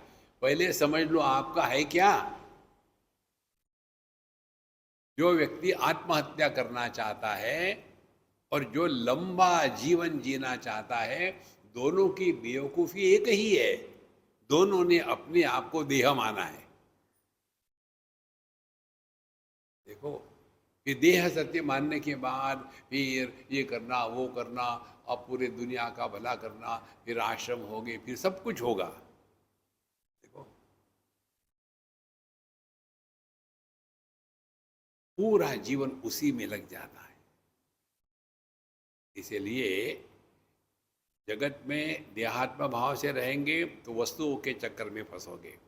पहले समझ लो आपका है क्या। जो व्यक्ति आत्महत्या करना चाहता है और जो लंबा जीवन जीना चाहता है, दोनों की बेवकूफी एक ही है, दोनों ने अपने आप को देह माना है। देखो, कि देह सत्य मानने के बाद फिर ये करना वो करना, अब पूरे दुनिया का भला करना, फिर आश्रम होंगे, फिर सब कुछ होगा। देखो, पूरा जीवन उसी में लग जाता है। इसीलिए जगत में देहात्म भाव से रहेंगे तो वस्तुओं के चक्कर में फंसोगे,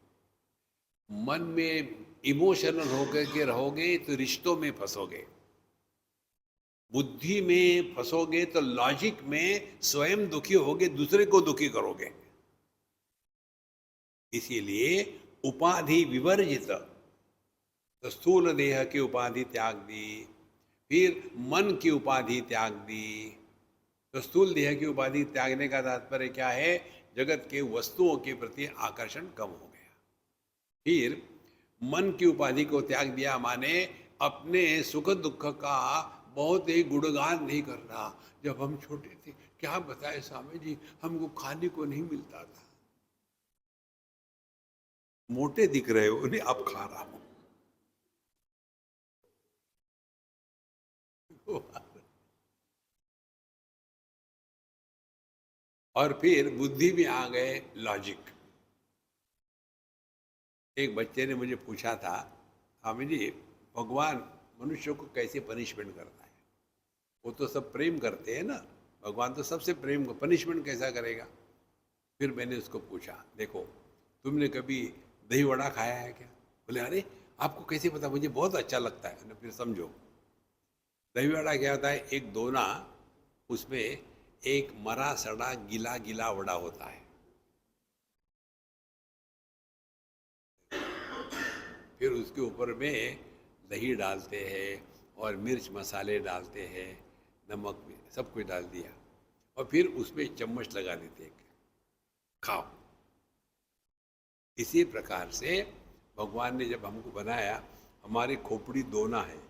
मन में इमोशनल होकर के रहोगे तो रिश्तों में फंसोगे, बुद्धि में फंसोगे तो लॉजिक में स्वयं दुखी होगे, दूसरे को दुखी करोगे। इसीलिए उपाधि विवर्जित, तो स्थूल देह की उपाधि त्याग दी, फिर मन की उपाधि त्याग दी। तो स्थूल देह की उपाधि त्यागने का तात्पर्य क्या है, जगत के वस्तुओं के प्रति आकर्षण कम हो गया। फिर मन की उपाधि को त्याग दिया माने अपने सुख दुख का बहुत ही गुणगान नहीं करना। जब हम छोटे थे, क्या बताए स्वामी जी, हमको खाने को नहीं मिलता था। मोटे दिख रहे हो, नहीं अब खा रहा हूं। और फिर बुद्धि में आ गए लॉजिक। एक बच्चे ने मुझे पूछा था, स्वामी जी भगवान मनुष्य को कैसे पनिशमेंट करता है? वो तो सब प्रेम करते हैं ना, भगवान तो सबसे प्रेम को पनिशमेंट कैसा करेगा? फिर मैंने उसको पूछा, देखो तुमने कभी दही वड़ा खाया है क्या? बोले अरे आपको कैसे पता, मुझे बहुत अच्छा लगता है। फिर समझो, दही वड़ा क्या होता है, एक दोना, उसमें एक मरा सड़ा गीला गीला वड़ा होता है, फिर उसके ऊपर में दही डालते हैं और मिर्च मसाले डालते हैं, नमक भी सब कुछ डाल दिया, और फिर उसमें चम्मच लगा देते हैं, खाओ। इसी प्रकार से भगवान ने जब हमको बनाया, हमारी खोपड़ी दोना है,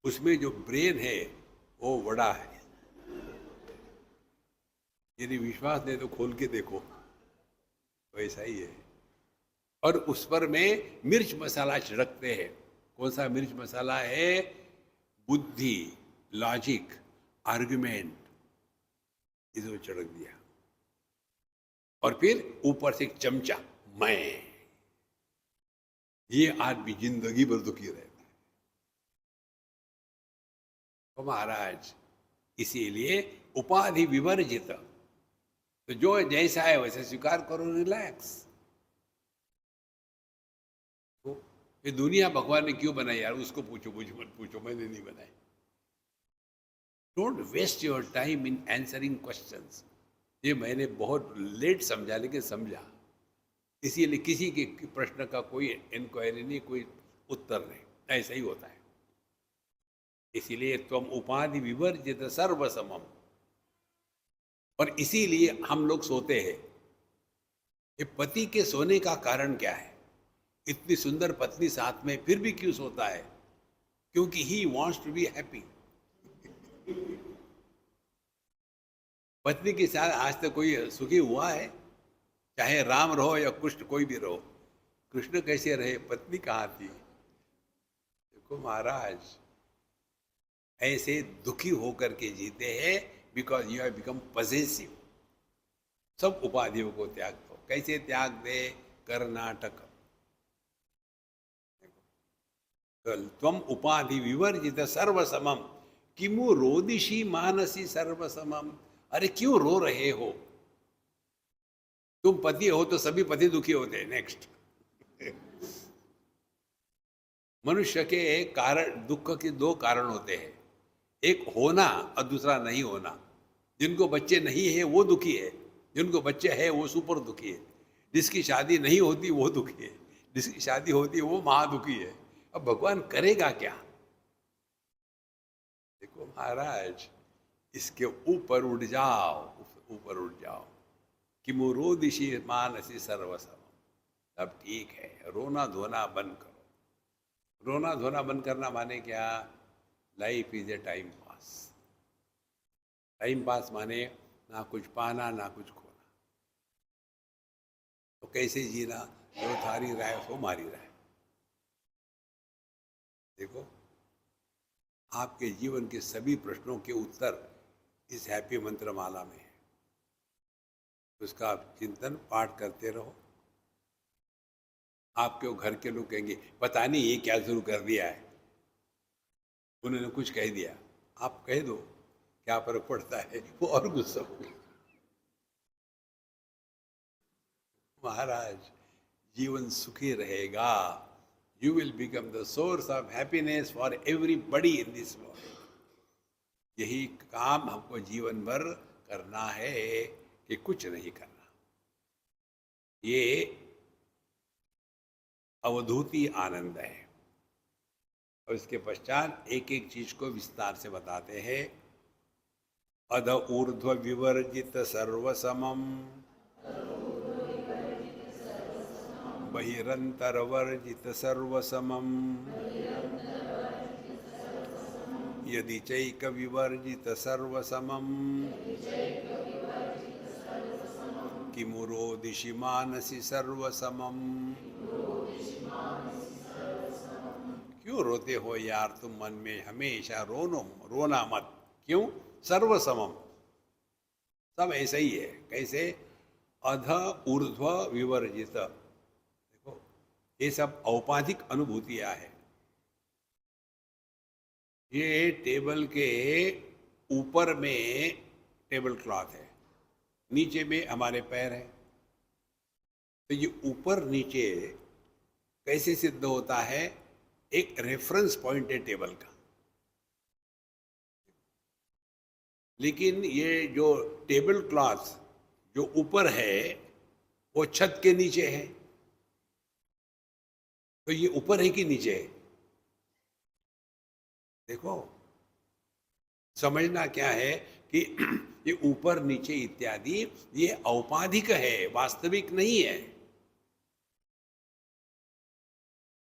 उसमें जो ब्रेन है वो वड़ा है। यदि विश्वास नहीं तो खोल के देखो, वैसा ही है। और उस पर में मिर्च मसाला छिड़कते हैं। कौन सा मिर्च मसाला है? बुद्धि, लॉजिक, आर्गुमेंट, इसको छिड़क दिया, और फिर ऊपर से एक चमचा मैं। ये आदमी जिंदगी भर दुखी रहता है। तो महाराज, इसीलिए उपाधि विवर्जित, तो जो जैसा है वैसे स्वीकार करो, रिलैक्स। तो ये दुनिया भगवान ने क्यों बनाई यार, उसको पूछो, मुझे मत पूछो, मैंने नहीं बनाई। Don't waste your time in answering questions. ये मैंने बहुत लेट समझा, लेकिन समझा। इसीलिए किसी के प्रश्न का कोई इंक्वायरी नहीं, कोई उत्तर नहीं, ऐसा ही होता है। इसीलिए त्वम उपाधि विवर्जित सर्वसमम। और इसीलिए हम लोग सोते हैं। ये पति के सोने का कारण क्या है? इतनी सुंदर पत्नी साथ में, फिर भी क्यों सोता है? क्योंकि he wants to be happy. पत्नी के साथ आज तक कोई सुखी हुआ है? चाहे राम रहो या कृष्ण, कोई भी रहो। कृष्ण कैसे रहे, पत्नी कहाँ थी? देखो महाराज, ऐसे दुखी होकर के जीते हैं, because you have become possessive. सब उपाधियों को त्याग दो। कैसे त्याग दे? कर्नाटक। त्वम उपाधि विवर्जित सर्वसमम, किमु रोदिशी मानसी सर्वसमम। अरे क्यों रो रहे हो? तुम पति हो तो सभी पति दुखी होते हैं। नेक्स्ट। मनुष्य के कारण, दुख के दो कारण होते हैं, एक होना और दूसरा नहीं होना। जिनको बच्चे नहीं है वो दुखी है, जिनको बच्चे है वो सुपर दुखी है। जिसकी शादी नहीं होती वो दुखी है, जिसकी शादी होती है वो महा दुखी है। अब भगवान करेगा क्या? देखो महाराज, इसके ऊपर उठ जाओ, ऊपर उठ जाओ। कि मुरोदिशी मानसी सर्वसम। तब ठीक है, रोना धोना बंद करो। रोना धोना बंद करना माने क्या? Life is a time pass. Time pass माने ना कुछ पाना ना कुछ खोना। तो कैसे जीना? जो थारी राय सो मारी राय। देखो, आपके जीवन के सभी प्रश्नों के उत्तर इस हैप्पी मंत्र माला में है। उसका आप चिंतन पाठ करते रहो। आपके घर के लोग कहेंगे पता नहीं ये क्या शुरू कर दिया है, उन्होंने कुछ कह दिया। आप कह दो, क्या फर्क पड़ता है? वो और गुस्सा होगा। महाराज, जीवन सुखी रहेगा। You will become the source of happiness for everybody in this world. यही काम हमको जीवन भर करना है, कि कुछ नहीं करना। ये अवधूति आनंद है। और इसके पश्चात एक एक चीज को विस्तार से बताते हैं। अध ऊर्ध्व विवर्जित सर्वसमम, बहिरंतर वर्जित सर्वसमम, यदि चैक विवर्जित सर्वसमम, किमुरोदिषि मानसि सर्वसमम। क्यों रोते हो यार तुम मन में हमेशा? रोना मत। क्यों? सर्वसमम, सब ऐसा ही है। कैसे? अध ऊर्ध्व विवर्जित। देखो, ये सब औपाधिक अनुभूतियां है। ये टेबल के ऊपर में टेबल क्लॉथ है, नीचे में हमारे पैर है। तो ये ऊपर नीचे कैसे सिद्ध होता है? एक रेफरेंस पॉइंट है टेबल का। लेकिन ये जो टेबल क्लॉथ जो ऊपर है वो छत के नीचे है। तो ये ऊपर है कि नीचे है? देखो, समझना क्या है कि ये ऊपर नीचे इत्यादि ये औपाधिक है, वास्तविक नहीं है।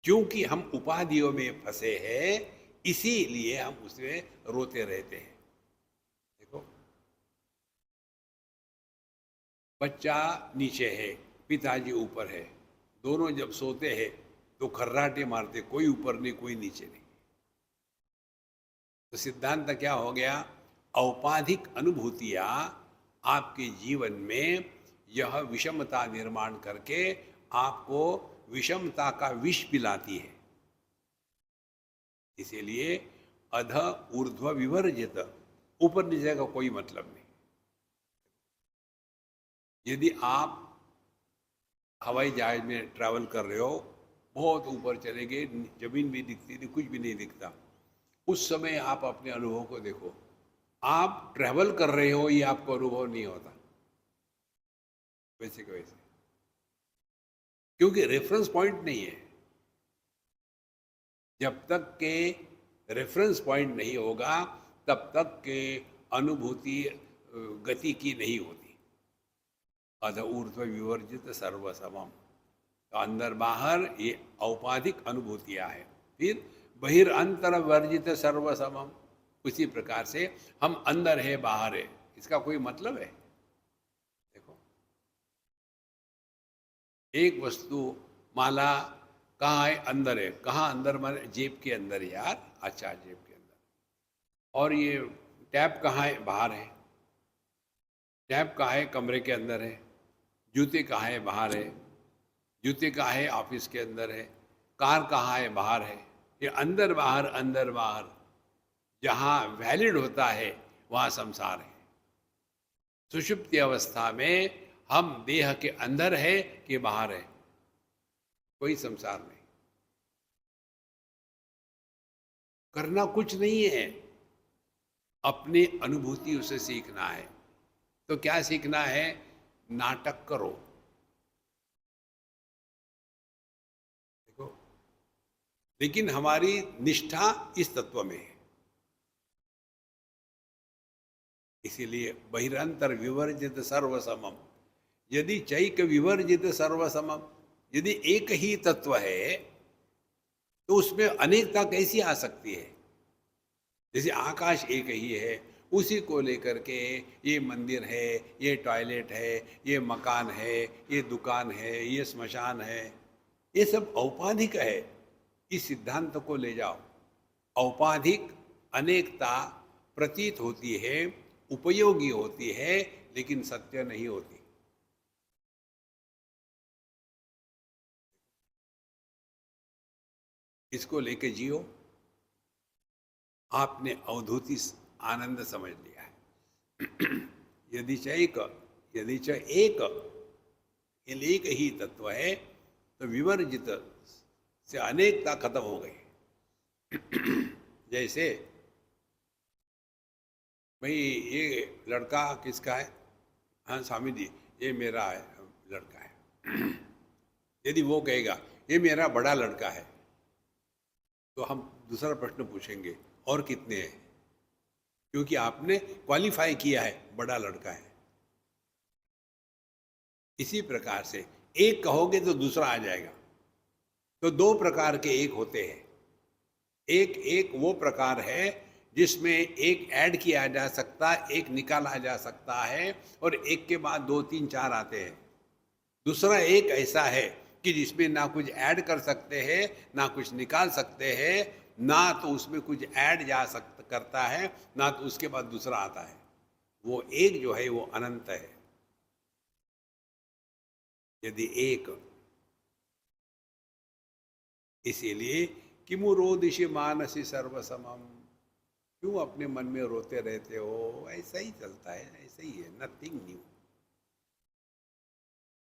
क्योंकि हम उपाधियों में फंसे हैं, इसीलिए हम उसमें रोते रहते हैं। देखो, बच्चा नीचे है, पिताजी ऊपर है, दोनों जब सोते हैं तो खर्राटे मारते, कोई ऊपर नहीं कोई नीचे नहीं। तो सिद्धांत क्या हो गया? औपाधिक अनुभूतियां आपके जीवन में यह विषमता निर्माण करके आपको विषमता का विष पिलाती है। इसीलिए अध ऊर्ध्व विवर्जित, ऊपर नीचे का कोई मतलब नहीं। यदि आप हवाई जहाज में ट्रैवल कर रहे हो, बहुत ऊपर चले गए, जमीन भी दिखती नहीं, कुछ भी नहीं दिखता, उस समय आप अपने अनुभव को देखो। आप ट्रैवल कर रहे हो, ये आपको अनुभव नहीं होता वैसे के वैसे, क्योंकि रेफरेंस पॉइंट नहीं है। जब तक के रेफरेंस पॉइंट नहीं होगा तब तक के अनुभूति गति की नहीं होती। अध ऊर्ध्व विवर्जित सर्वसमम, तो अंदर बाहर ये औपाधिक अनुभूतियां है। फिर बहिरंतर वर्जित सर्वसमम, उसी प्रकार से हम अंदर है बाहर है, इसका कोई मतलब है? देखो, एक वस्तु माला कहाँ है? अंदर है। कहाँ अंदर? माने जेब के अंदर यार। अच्छा, जेब के अंदर। और ये टैप कहाँ है? बाहर है। टैप कहाँ है? कमरे के अंदर है। जूते कहाँ है? बाहर है। जूते कहाँ है? ऑफिस के अंदर है। कार कहाँ है? बाहर है। ये अंदर बाहर अंदर बाहर, जहाँ वैलिड होता है वहाँ संसार है। सुषुप्ति अवस्था में हम देह के अंदर है कि बाहर है, कोई संसार नहीं, करना कुछ नहीं है, अपनी अनुभूति उसे सीखना है। तो क्या सीखना है? नाटक करो। देखो, लेकिन हमारी निष्ठा इस तत्व में है। इसीलिए बहिरंतर विवर्जित सर्वसमम, यदि चैक विवर्जित सर्वसमम, यदि एक ही तत्व है तो उसमें अनेकता कैसी आ सकती है? जैसे आकाश एक ही है, उसी को लेकर के ये मंदिर है, ये टॉयलेट है, ये मकान है, ये दुकान है, ये स्मशान है, ये सब औपाधिक है। इस सिद्धांत को ले जाओ। औपाधिक अनेकता प्रतीत होती है, उपयोगी होती है, लेकिन सत्य नहीं होती। इसको लेके जियो। आपने अवधूति आनंद समझ लिया है। यदि च एक, यदि च एक, एक ही तत्व है तो विवर्जित से अनेकता खत्म हो गई। जैसे भाई ये लड़का किसका है? हाँ स्वामी जी, ये मेरा है, लड़का है। यदि वो कहेगा ये मेरा बड़ा लड़का है, तो हम दूसरा प्रश्न पूछेंगे और कितने हैं, क्योंकि आपने क्वालिफाई किया है बड़ा लड़का है। इसी प्रकार से एक कहोगे तो दूसरा आ जाएगा। तो दो प्रकार के एक होते हैं। एक एक वो प्रकार है जिसमें एक ऐड किया जा सकता, एक निकाला जा सकता है, और एक के बाद दो तीन चार आते हैं। दूसरा एक ऐसा है कि जिसमें ना कुछ ऐड कर सकते हैं, ना कुछ निकाल सकते हैं, ना तो उसमें कुछ ऐड जा सकता करता है, ना तो उसके बाद दूसरा आता है। वो एक जो है वो अनंत है। यदि एक, इसीलिए किमु रोदिशि मानसी सर्वसमम, क्यों अपने मन में रोते रहते हो? ऐसा ही चलता है, ऐसा ही है, नथिंग न्यू।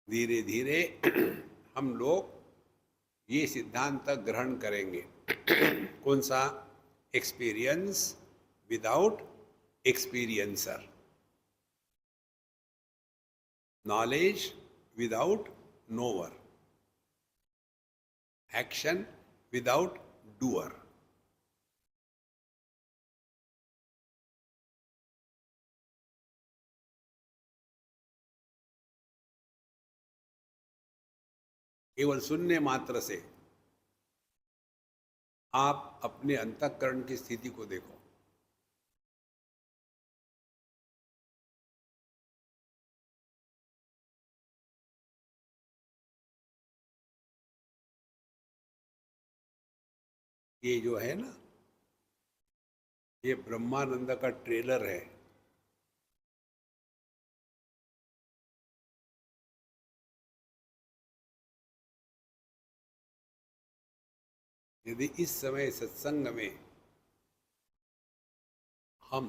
धीरे धीरे हम लोग ये सिद्धांत ग्रहण करेंगे। कौन सा? Experience without experiencer, knowledge without nowhere, action without doer. केवल सुनने मात्र से आप अपने अंतःकरण की स्थिति को देखो। ये जो है ना, ये ब्रह्मानंद का ट्रेलर है। यदि इस समय सत्संग में हम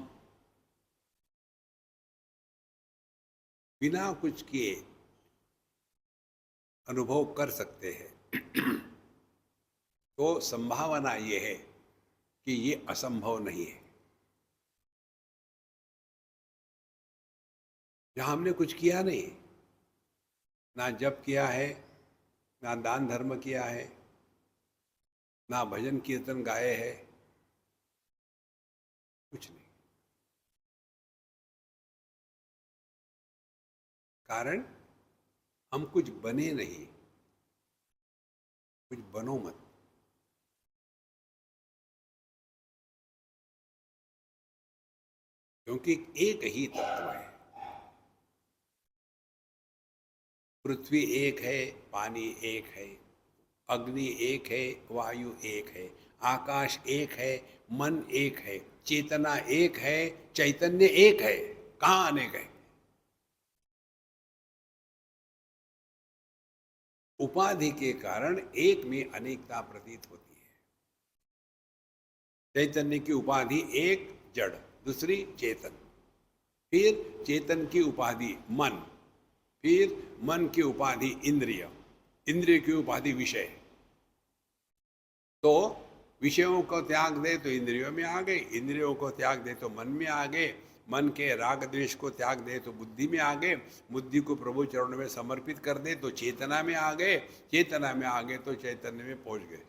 बिना कुछ किए अनुभव कर सकते हैं, तो संभावना ये है कि ये असंभव नहीं है। जहाँ हमने कुछ किया नहीं, ना जप किया है, ना दान धर्म किया है, ना भजन कीर्तन गाए है, कुछ नहीं। कारण हम कुछ बने नहीं। कुछ बनो मत। क्योंकि एक ही तत्व है। पृथ्वी एक है, पानी एक है, अग्नि एक है, वायु एक है, आकाश एक है, मन एक है, चेतना एक है, चैतन्य एक है। कहाँ अनेक है? उपाधि के कारण एक में अनेकता प्रतीत होती है। चैतन्य की उपाधि एक जड़, दूसरी चेतन। फिर चेतन की उपाधि मन, फिर मन की उपाधि इंद्रिय, इंद्रिय की उपाधि विषय। तो विषयों को त्याग दे तो इंद्रियों में आ गए, इंद्रियों को त्याग दे तो मन में आ गए, मन के राग द्वेष को त्याग दे तो बुद्धि में आ गए, बुद्धि को प्रभु चरणों में समर्पित कर दे तो चेतना में आ गए, चेतना में आ गए तो चैतन्य में पहुंच गए।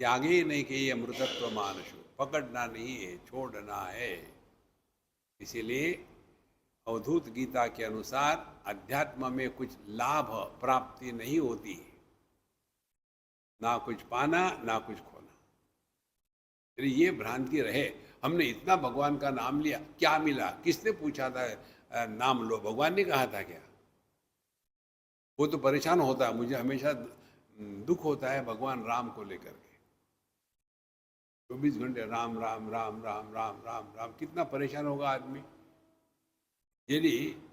त्यागे नहीं कि ये अमृतत्व मानसु, पकड़ना नहीं है, छोड़ना है। इसीलिए अवधूत गीता के अनुसार अध्यात्म में कुछ लाभ प्राप्ति नहीं होती, ना कुछ पाना ना कुछ खोना। फिर ये भ्रांति रहे हमने इतना भगवान का नाम लिया, क्या मिला? किसने पूछा था नाम लो? भगवान ने कहा था क्या? वो तो परेशान होता है, मुझे हमेशा दुख होता है भगवान राम को लेकर के। 24 घंटे राम राम राम राम राम राम राम, कितना परेशान होगा आदमी। यदि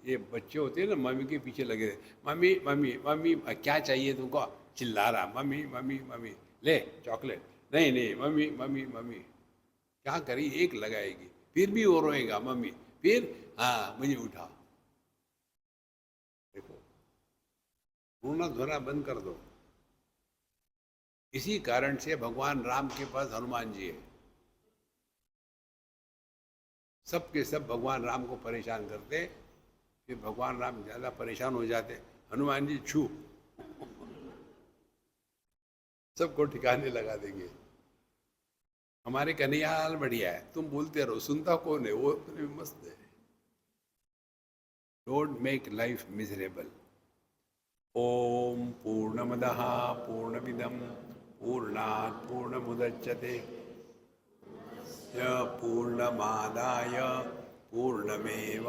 ये बच्चे होते हैं ना, मम्मी के पीछे लगे रहे, मम्मी मम्मी मम्मी क्या चाहिए तुमको, चिल्ला रहा मम्मी मम्मी मम्मी, ले चॉकलेट, नहीं नहीं मम्मी मम्मी मम्मी, क्या करी, एक लगाएगी फिर भी वो रोएगा मम्मी, फिर हाँ मुझे उठाओ। देखो, रोना धोना बंद कर दो। इसी कारण से भगवान राम के पास हनुमान जी है। सब के सब भगवान राम को परेशान करते, फिर भगवान राम ज्यादा परेशान हो जाते, हनुमान जी छू सबको ठिकाने लगा देंगे। हमारे कन्हैयालाल बढ़िया है, तुम बोलते रहो, सुनता कौन है? वो तो मस्त है। Don't make life miserable. ओम पूर्णमदः पूर्णमिदं पूर्णात् पूर्णमुदच्यते पूर्णमादाय पूर्णमेवावशिष्यते।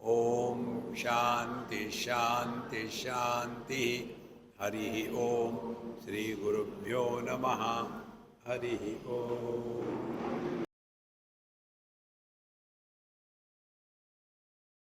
ओम शांति शांति शांति। हरि ओम। श्री गुरुभ्यो नमः। हरि ओम।